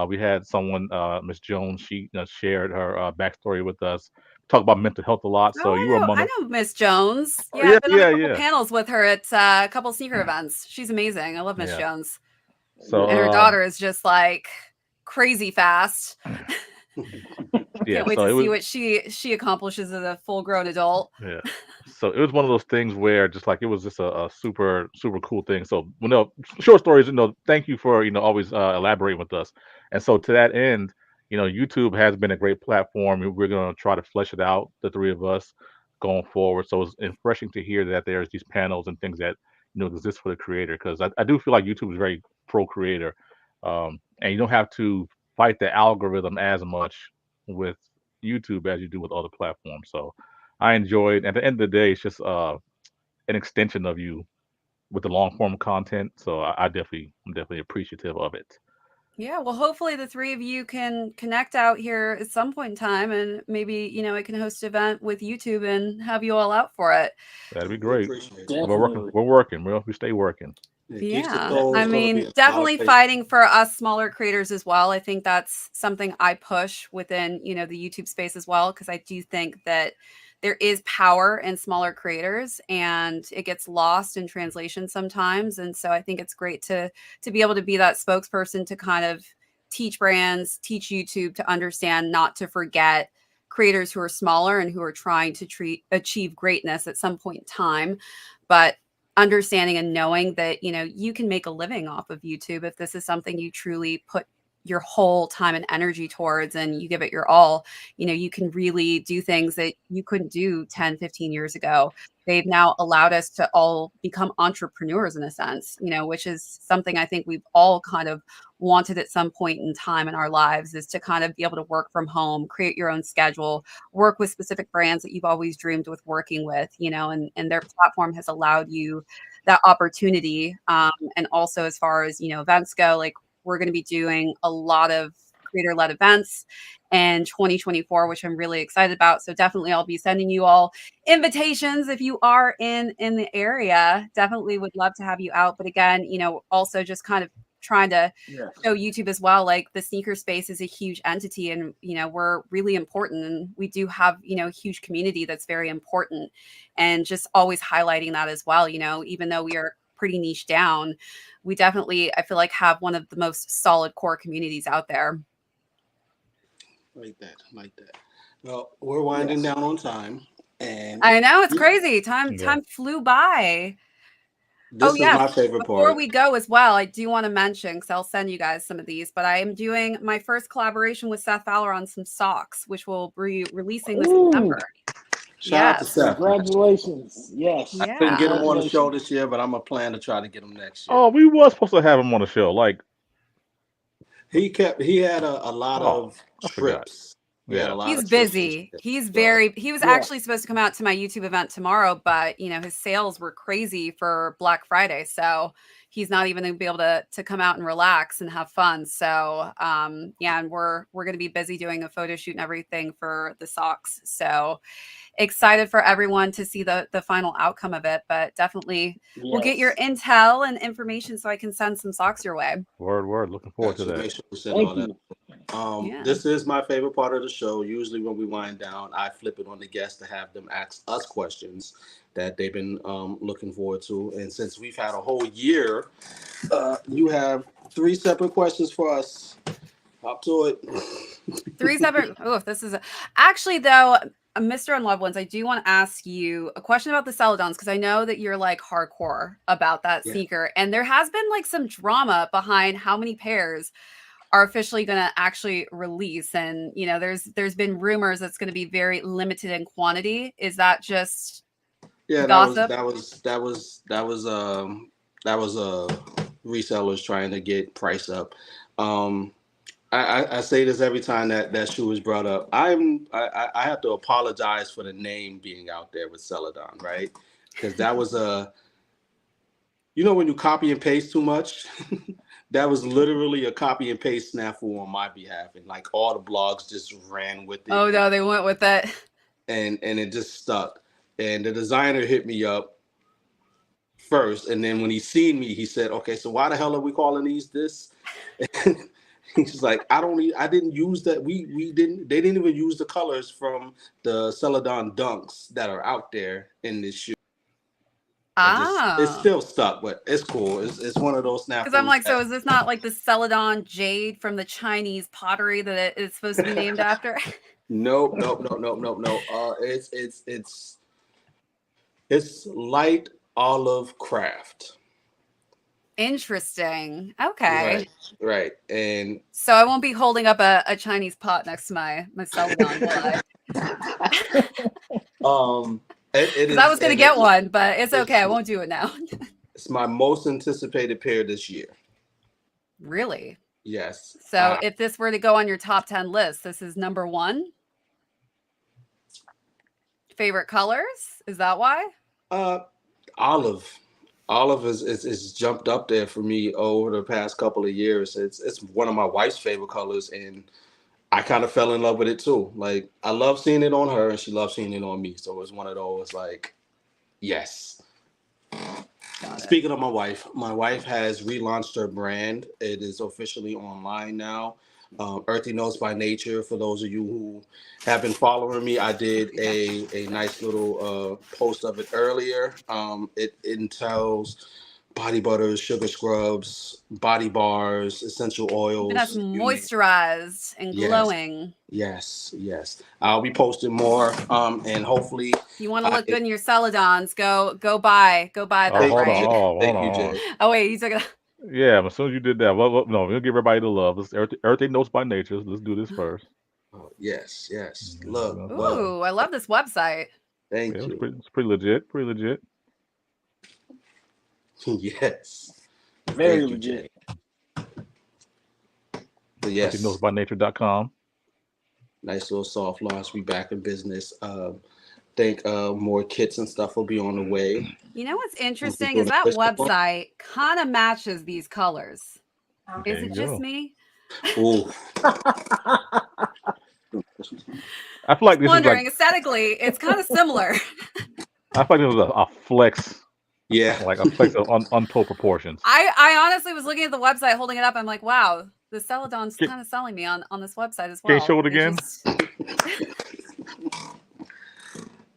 We had someone, Miss Jones. She shared her backstory with us. Talk about mental health a lot. So you were Oh, among I the. know Miss Jones. Oh, Yeah, yeah, I've been on a yeah, couple yeah, panels with her at a couple sneaker events. She's amazing. I love Miss yeah. Jones. So And her daughter is just like crazy fast. yeah. Can't wait So to it see was. what she accomplishes as a full grown adult. Yeah. So it was one of those things where just like it was just a super super cool thing. So short stories, thank you for always elaborating with us. And so to that end, YouTube has been a great platform. And we're gonna try to flesh it out, the three of us, going forward. So it's refreshing to hear that there's these panels and things that exist for the creator because I do feel like YouTube is very pro creator, and you don't have to fight the algorithm as much with YouTube as you do with other platforms. So I enjoyed. At the end of the day, it's just an extension of you with the long form content. So I'm definitely appreciative of it. Yeah, well, hopefully the three of you can connect out here at some point in time, and maybe I can host an event with YouTube and have you all out for it. That'd be We great. appreciate you. We're working. Definitely. We're working. We stay working. Yeah, Geeks to Yeah, Soul I is going to be mean, in a lot of definitely places. fighting for us smaller creators as well. I think that's something I push within, the YouTube space as well, because I do think that there is power in smaller creators and it gets lost in translation sometimes. And so I think it's great to be able to be that spokesperson to kind of teach brands, teach YouTube to understand not to forget creators who are smaller and who are trying to achieve greatness at some point in time. But understanding and knowing that you can make a living off of YouTube if this is something you truly put your whole time and energy towards and you give it your all. You can really do things that you couldn't do 10, 15 years ago. They've now allowed us to all become entrepreneurs in a sense, which is something I think we've all kind of wanted at some point in time in our lives, is to kind of be able to work from home, create your own schedule, work with specific brands that you've always dreamed with working with, and their platform has allowed you that opportunity. And also as far as, events go, like we're going to be doing a lot of creator led events in 2024, which I'm really excited about. So definitely I'll be sending you all invitations if you are in the area. Definitely would love to have you out. But again, also just kind of trying to Yes. show YouTube as well, like the sneaker space is a huge entity and we're really important and we do have a huge community that's very important, and just always highlighting that as well. Even though we are pretty niche down, we definitely, I feel like, have one of the most solid core communities out there. Like that. Like that. Well, we're winding Yes. down on time. And I know it's you- crazy. Time Yeah. time flew by. Oh this is yes. my favorite Before part. we go as well, I do want to mention, because I'll send you guys some of these, but I am doing my first collaboration with Seth Fowler on some socks, which will be releasing this Ooh, December. Shout out to Yes. Seth, man. congratulations. Yes. I couldn't get Yeah. him on the show Congratulations. this year, but I'm going to plan to try to get him next year. Oh, we was supposed to have him on the show. Like, He had a lot oh, of I forgot. trips. He had a Yeah. lot He's of trips and busy. shit. He's So very, he was Yeah. actually supposed to come out to my YouTube event tomorrow, but his sales were crazy for Black Friday. So he's not even gonna be able to come out and relax and have fun. So yeah, and we're gonna be busy doing a photo shoot and everything for the socks. So excited for everyone to see the final outcome of it, but definitely we'll get your Yes. intel and information so I can send some socks your way. Word, word. Looking forward to got you. that. Make sure we send all Thank that. you. Yeah. This is my favorite part of the show. Usually, when we wind down, I flip it on the guests to have them ask us questions that they've been looking forward to. And since we've had a whole year, you have three separate questions for us. Up to it. 3 7. Oh, this is actually though, Mr. Unloved Ones, I do want to ask you a question about the Celadons, because I know that you're like hardcore about that Yeah. sneaker, and there has been like some drama behind how many pairs are officially going to actually release, and there's been rumors that's going to be very limited in quantity. Is that just Yeah, gossip? that was resellers trying to get price up. Um, I say this every time that shoe is brought up. I have to apologize for the name being out there with Celadon, right? Because that was when you copy and paste too much, that was literally a copy and paste snafu on my behalf, and like all the blogs just ran with it, Oh no, they went with it. and it just stuck. And the designer hit me up first, and then when he seen me, he said, "Okay, so why the hell are we calling these this?" He's like, I didn't use that. We didn't. They didn't even use the colors from the Celadon Dunks that are out there in this shoe. It's Ah. still stuck, but it's cool. It's one of those Because I'm snafus like, so that is this not like the Celadon jade from the Chinese pottery that it is supposed to be named after? nope. It's light olive craft. Interesting. Okay. Right, right, and So I won't be holding up a Chinese pot next to my Celadon, will I? it Because I is, was gonna and get one, but it's okay. I it's won't do it now. it's my most anticipated pair this year. Really? Yes, So if this were to go on your top 10 list, this is number one. Favorite colors? Is that why? olive. Olive is jumped up there for me over the past couple of years. It's one of my wife's favorite colors, and I kind of fell in love with it too. Like I love seeing it on her, and she loves seeing it on me. So it's one of those like, yes. Got it. Speaking of my wife has relaunched her brand. It is officially online now. Earthy Notes by Nature. For those of you who have been following me, I did a nice little post of it earlier. It entails body butters, sugar scrubs, body bars, essential Keeping us oils. You name it. moisturized and Yes, glowing. yes. I'll be posting more, and hopefully, If you want to I look good in your Celadons, go buy Oh, them, thank hold you, on. Jay. right? Oh, hold Thank you, on. Jay. Oh wait, you took it. Yeah, but as soon as you did that, no, we'll give everybody the love. Everything knows by nature. Let's do this first. Oh, yes. You Look, know, look. Ooh, I love this website. yeah, Thank you. it's pretty legit. Pretty legit. Yes. Very Thank you, legit. Jay. But yes, EarthyNotesByNature.com. nice little soft launch. We back in business. Think more kits and stuff will be on the way. You know what's We'll be interesting is doing a that Christmas one. website kind of matches these colors. There Is you it just go. me? Ooh, I feel like this is like Wondering aesthetically, it's kind of similar. I feel like this was a flex, yeah. like a flex of untold proportions. I honestly was looking at the website, holding it up. I'm like, wow, the Celadon's Can, kind of selling me on this website as can you show well. it It again? just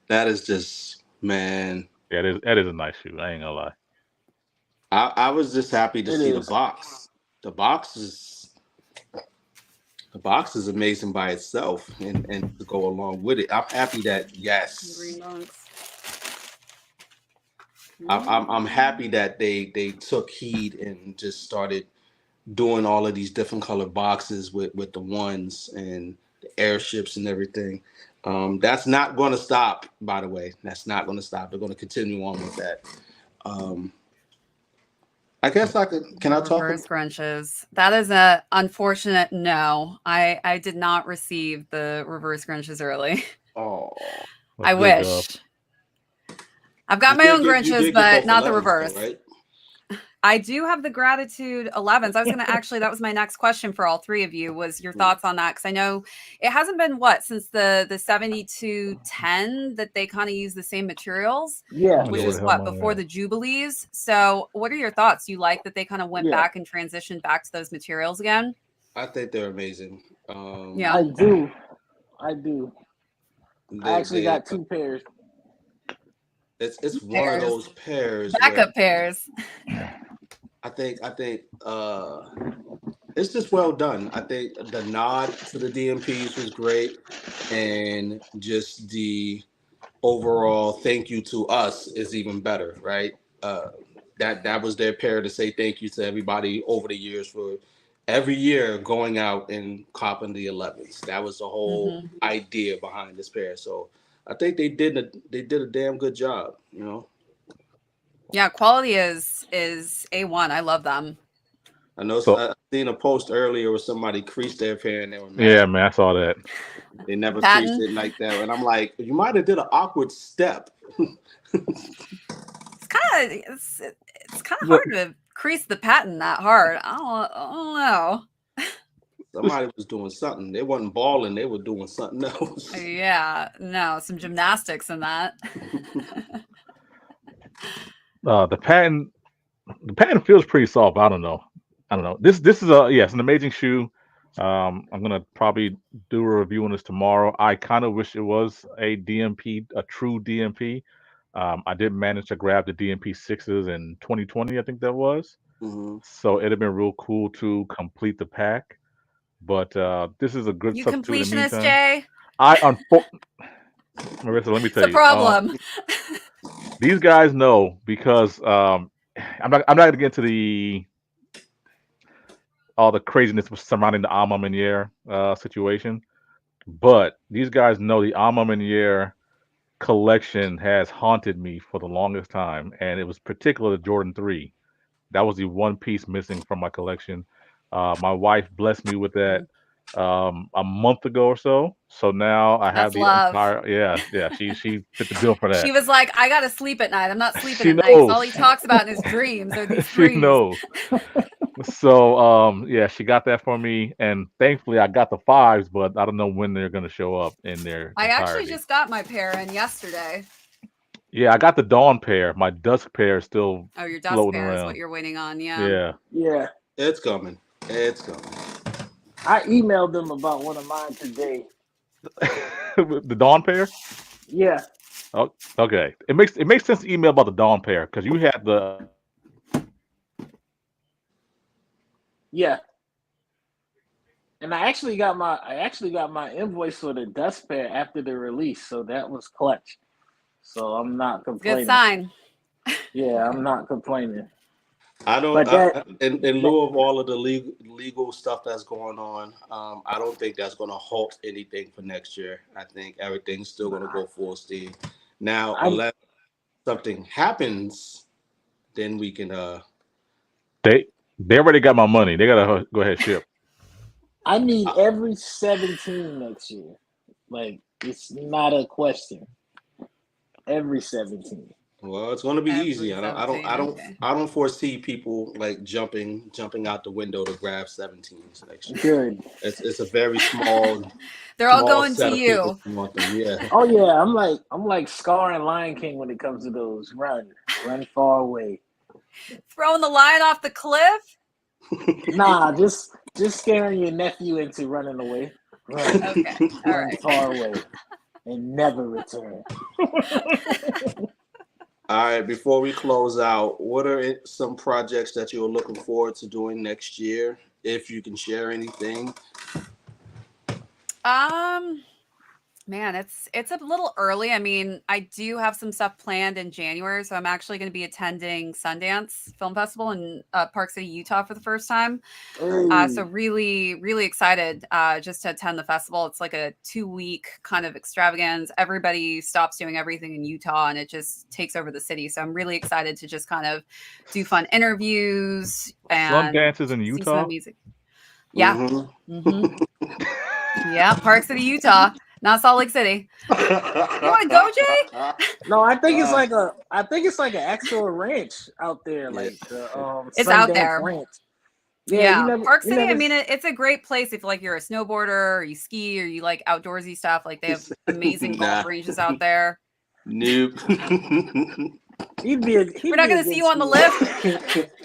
That is just man. Yeah, that is a nice shoe. I ain't gonna lie. I was just happy to It see the is. box. The box is the box is amazing by itself, and to go along with it. I'm happy that green yes. bunks. I'm happy that they took heed and just started doing all of these different color boxes with the ones and the airships and everything. That's not going to stop, by the way. That's not going to stop. They're going to continue on with that. Um, I guess I could. Can The I talk reverse about? Grinches. That is a unfortunate no. I did not receive the reverse Grinches early. Oh, That's I good, Dove. wish. I've got my own you Grinches, did get but both not the 11s though, reverse. right? I do have the gratitude 11s. I was going to actually, that was my next question for all three of you was your thoughts on that. Cause I know it hasn't been since the 7210 that they kind of use the same materials, Yeah, I which know where the was hell before mine the Jubilees. So what are your thoughts? You like that they kind of went yeah, back and transitioned back to those materials again? I think they're amazing. Yeah. I do. I do. I actually They got two pairs. it's one of Pairs, those pairs where backup pairs. I think it's just well done. I think the nod to the DMPs was great, and just the overall thank you to us is even better, right? Uh, that was their pair to say thank you to everybody over the years for every year going out and copping the 11s. That was the whole Hmm. idea behind this pair. So I think they did a damn good job. You know, Yeah, quality is A1. I love them. I know So I seen a post earlier where somebody creased their pair and they were yeah, matching. man, I saw that. They never creased Patent. it like that, and I'm like, you might have did an awkward step. It's kind of Look, hard to crease the patent that hard. I don't know. Somebody was doing something. They wasn't balling. They were doing something else. Yeah, no, some gymnastics in that. The patent feels pretty soft. I don't know. I don't know. This is a yes, an amazing shoe. I'm gonna probably do a review on this tomorrow. I kind of wish it was a DMP, a true DMP. I did manage to grab the DMP sixes in 2020, I think that was. Hmm. So it'd have been real cool to complete the pack. But this is a good You substitute in the completionist, meantime. Jay. I Marissa, let me It's tell a you. problem. These guys know because I'm not gonna get into the all the craziness surrounding the Alma Meniere situation, but these guys know the Alma Meniere collection has haunted me for the longest time, and it was particularly the Jordan 3. That was the one piece missing from my collection. My wife blessed me with that a month ago or so. So now I have That's the love. entire. Yeah, yeah. She fit the bill for She that. was like, I gotta sleep at night. I'm not sleeping She at night because all knows. he talks about in his dreams are these She threes. knows. So yeah, she got that for me, and thankfully I got the fives, but I don't know when they're gonna show up in their I actually entirety. just got my pair in yesterday. Yeah, I got the dawn pair. My dusk pair is still Oh, your dust floating pair is what around. you're waiting on. Yeah. Yeah. Yeah, It's coming. It's coming. I emailed them about one of mine today. The dawn pair. Yeah, Oh, okay. It makes sense to email about the dawn pair because you had yeah. And I actually got my invoice for the dust pair after the release, so that was clutch. So I'm not Good complaining. sign. Yeah, I'm not complaining. I don't. But that, In that lieu of all of the legal stuff that's going on, I don't think that's going to halt anything for next year. I think everything's still going to nah, go full steam. Now, I unless something happens, then we can. they already got my money. They gotta go ahead and ship. I need Uh, every 17 next year. Like it's not a question. Every 17. well, it's going to be easy. Every I don't. I don't. I 17. don't. Okay. I don't foresee people like jumping out the window to grab 17s next year. Good. It's a very small They're all small going to set of people you. who want them. Yeah. Oh yeah, I'm like Scar and Lion King when it comes to those. Run far away. Throwing the lion off the cliff? Nah, just scaring your nephew into running away. Okay. All Run right. far away and never return. All right, before we close out, what are some projects that you're looking forward to doing next year? If you can share anything. Um, Man, it's a little early. I mean, I do have some stuff planned in January, so I'm actually going to be attending Sundance Film Festival in Park City, Utah for the first time. So Hey, really, really excited just to attend the festival. It's like a 2 week kind of extravagance. Everybody stops doing everything in Utah, and it just takes over the city. So I'm really excited to just kind of do fun interviews and Sun dances in see some of the Utah. music. Yeah. Mm-hmm. Mm-hmm. Yeah. Park City, Utah, not Salt Lake City. You want to go, Jay? no, uh, I think it's like an actual ranch out there, yeah. like the It's out Sundance there. Ranch. Yeah, Yeah, Park you City, I never. mean, it's a great place if like you're a snowboarder or you ski or you like outdoorsy stuff. Like they have amazing golf Nah, ranges out there. nope. We're He'd not be a going to see good you on the skier. lift.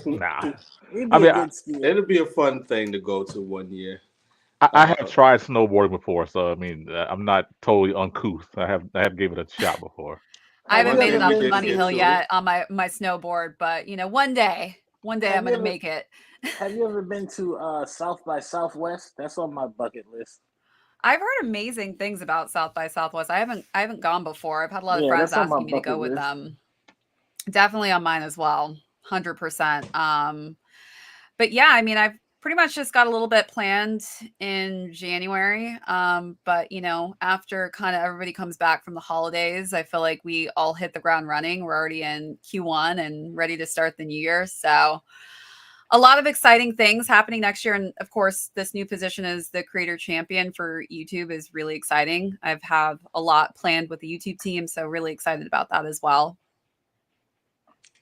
Nah. He'd I be a mean, good skier. It'll be a fun thing to go to one year. I Uh, have tried snowboarding before, so I mean, I'm not totally uncouth. I have gave it a shot before. I Have haven't you one made day it ever we off the been did money get hill to to it. yet on my snowboard, but one day I'm Have you going to ever make it. Have you ever been to South by Southwest? That's on my bucket list. I've heard amazing things about South by Southwest. I haven't gone before. I've had a lot of Yeah, friends that's on my asking me to bucket go with list. them. Definitely on mine as well. 100%. But yeah, I mean, I've pretty much just got a little bit planned in January. But after kind of everybody comes back from the holidays, I feel like we all hit the ground running. We're already in Q1 and ready to start the new year. So a lot of exciting things happening next year. And of course, this new position as the creator champion for YouTube is really exciting. I've have a lot planned with the YouTube team. So really excited about that as well.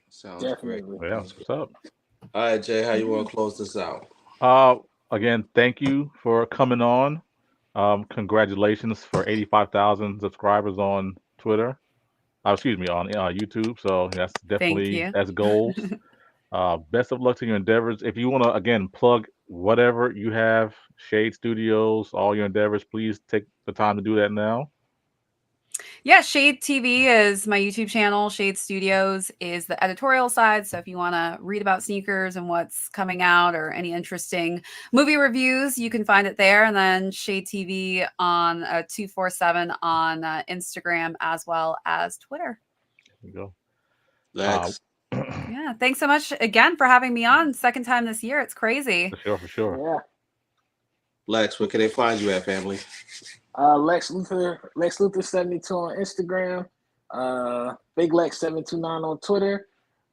Sounds great. Definitely. Yeah, Sounds that's great. what's up. All right, Jay, how you Yeah. want to close this out? Uh, Again, thank you for coming on. Congratulations for 85,000 subscribers on Twitter. excuse me, on YouTube. So that's Thank definitely you. that's goals. Best of luck to your endeavors. If you want to again plug whatever you have, Shade Studios, all your endeavors, please take the time to do that now. Yeah, Shade TV is my YouTube channel. Shade Studios is the editorial side. So if you want to read about sneakers and what's coming out or any interesting movie reviews, you can find it there. And then Shade TV on 247 on Instagram as well as Twitter. There you go. Uh, Lex. Yeah, thanks so much again for having me on. Second time this year. It's crazy. for sure, for sure. Yeah. Lex, where can they find you at, family? Lex Luthor 72 on Instagram. Big Lex 729 on Twitter.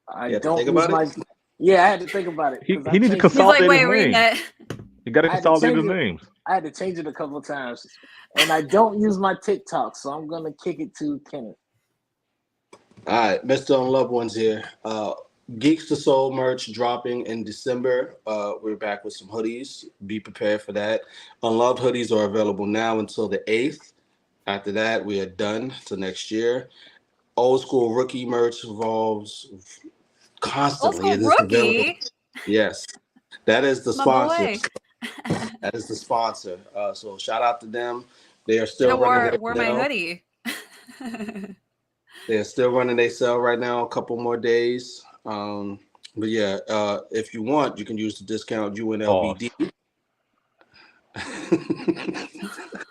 I You have to don't think use about my. it. Yeah, I had to think about it He because I he needs to changed. He's like, consolidate his wait, reading name. it. You got to I had to consolidate change his it. names. I had to change it a couple of times, and I don't use my TikTok, so I'm gonna kick it to Kenneth. All right, Mr. Unloved Ones here. Geeks to Soul merch dropping in December. We're back with some hoodies. Be prepared for that. Unloved hoodies are available now until the 8th. After that, we are done till next year. Old school rookie merch evolves Old constantly. school It is available. rookie. Yes, that is the My sponsor. boy. That is the sponsor. So shout out to them. They are Should still have running wore their my sale. hoodie. They're still running their sale right now. A couple more days. But yeah, if you want, you can use the discount UNLVD. Pause.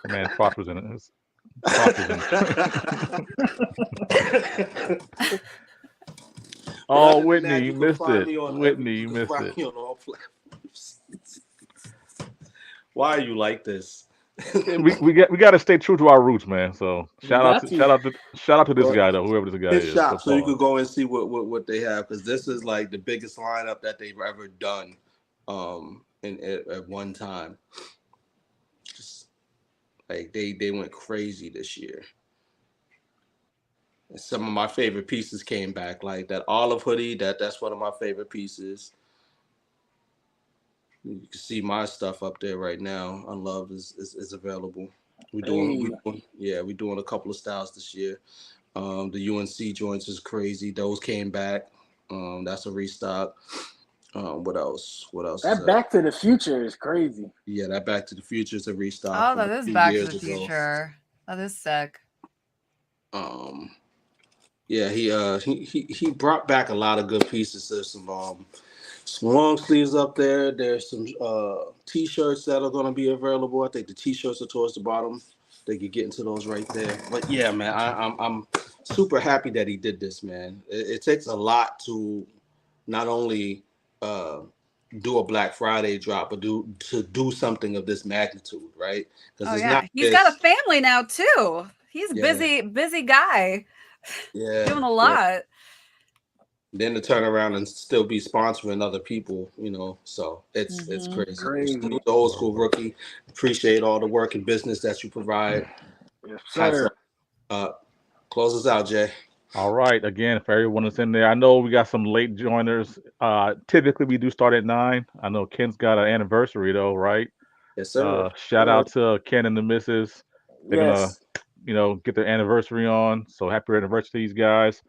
Man, Prosper's in it. Prosper's in it. Oh, Other than Whitney, that, you you can missed find it. me on every. Whitney, You you can missed find it. me on all platforms. Why are you like this? We got to stay true to our roots, man. So We got to. shout out to this Well, guy though, whoever this guy his is. So shop, so you could pause. go and see what they have, because this is like the biggest lineup that they've ever done, at one time. Just like they went crazy this year. And some of my favorite pieces came back, like that olive hoodie. That's one of my favorite pieces. You can see my stuff up there right now. Unloved is available. Hey, We're doing a couple of styles this year. The UNC joints is crazy. Those came back. That's a restock. What else? What else is that up? Back to the Future is crazy. Yeah, that Back to the Future is a restock Oh, from that a is few Back to years the ago. Future. That is sick. Um, yeah, he brought back a lot of good pieces. There's some long sleeves up there. There's some t-shirts that are going to be available. I think the t-shirts are towards the bottom. They could get into those right there. But yeah, man, I'm super happy that he did this, man. It takes a lot to not only uh, do a Black Friday drop, but do something of this magnitude, right? Because Oh it's yeah, not he's got a just family now too. He's yeah, busy guy, yeah, doing a yeah. lot. Then to turn around and still be sponsoring other people, so it's Hmm. crazy. Crazy. Salute the old school rookie. Appreciate all the work and business that you provide. Yes, Hats sir. off. Uh, close us out, Jay. All right, again for everyone that's in there. I know we got some late joiners. Typically we do start at 9. I know Ken's got an anniversary though, right? Yes, sir. Shout out to Ken and the missus. They're gonna, Yes. get their anniversary on. So happy anniversary to these guys.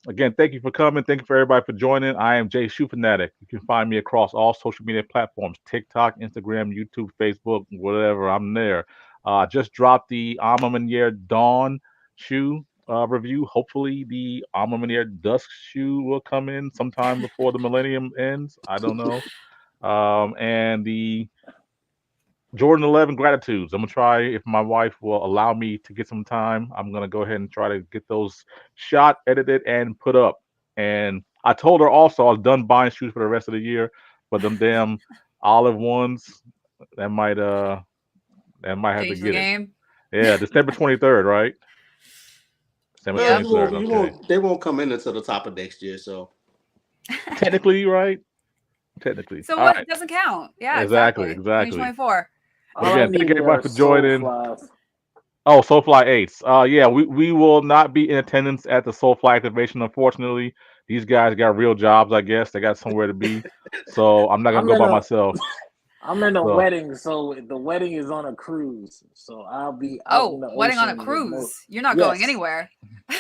Again, thank you for coming. Thank you for everybody for joining. I am Jay Shoe Fanatic. You can find me across all social media platforms: TikTok, Instagram, YouTube, Facebook, whatever. I'm there. Just dropped the Alma Manier Dawn shoe review. Hopefully, the Alma Manier Dusk shoe will come in sometime before the millennium ends. I don't know. And the Jordan 11 gratitudes. I'm gonna try if my wife will allow me to get some time. I'm gonna go ahead and try to get those shot, edited, and put up. And I told her also I was done buying shoes for the rest of the year, but them damn olive ones that might have to Change the get it. game. Yeah, December 23rd, right? December Well, Yep. 23rd. Okay. they won't come in until the top of next year. So Technically, right? Technically. So All what right. doesn't count? Yeah, Exactly. exactly. Exactly. 2024. But All I again, thank need everybody are for soul joining. flies. Oh, Soulfly Eights. Yeah, we will not be in attendance at the Soulfly activation, unfortunately. These guys got real jobs, I guess. They got somewhere to be. So I'm not gonna I'm go in by a myself. I'm in a So, wedding, so the wedding is on a cruise. So I'll be out in the Wedding on a ocean with no. cruise. You're not going Yes. anywhere.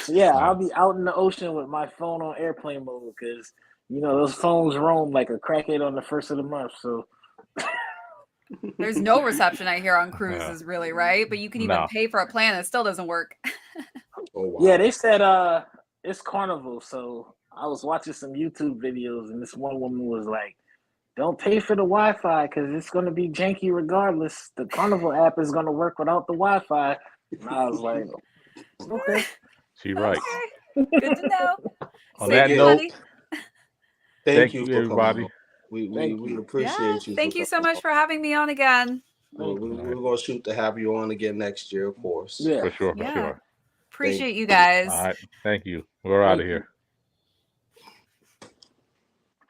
So yeah, yeah. I'll be out in the ocean with my phone on airplane mode because those phones roam like a crackhead on the first of the month. So There's no reception I hear on Yeah. cruises, really, right? But you can even No. pay for a plan and it still doesn't work. Oh wow. yeah, they said it's Carnival. So I was watching some YouTube videos and this one woman was like, "Don't pay for the Wi-Fi because it's going to be janky regardless. The Carnival app is going to work without the Wi-Fi." And I was like, "Okay." She's right. Okay. Good to know. On Save that your Again, note, money. thank thank you you, for coming everybody. on. We Thank you. appreciate you Thank for you so coming much on. for having me on again. We're Thank you. gonna shoot to have you on again next year, of course. Yeah. For sure, for Yeah. sure. Appreciate you you. All guys. right. Thank you. We're out of Thank here. you.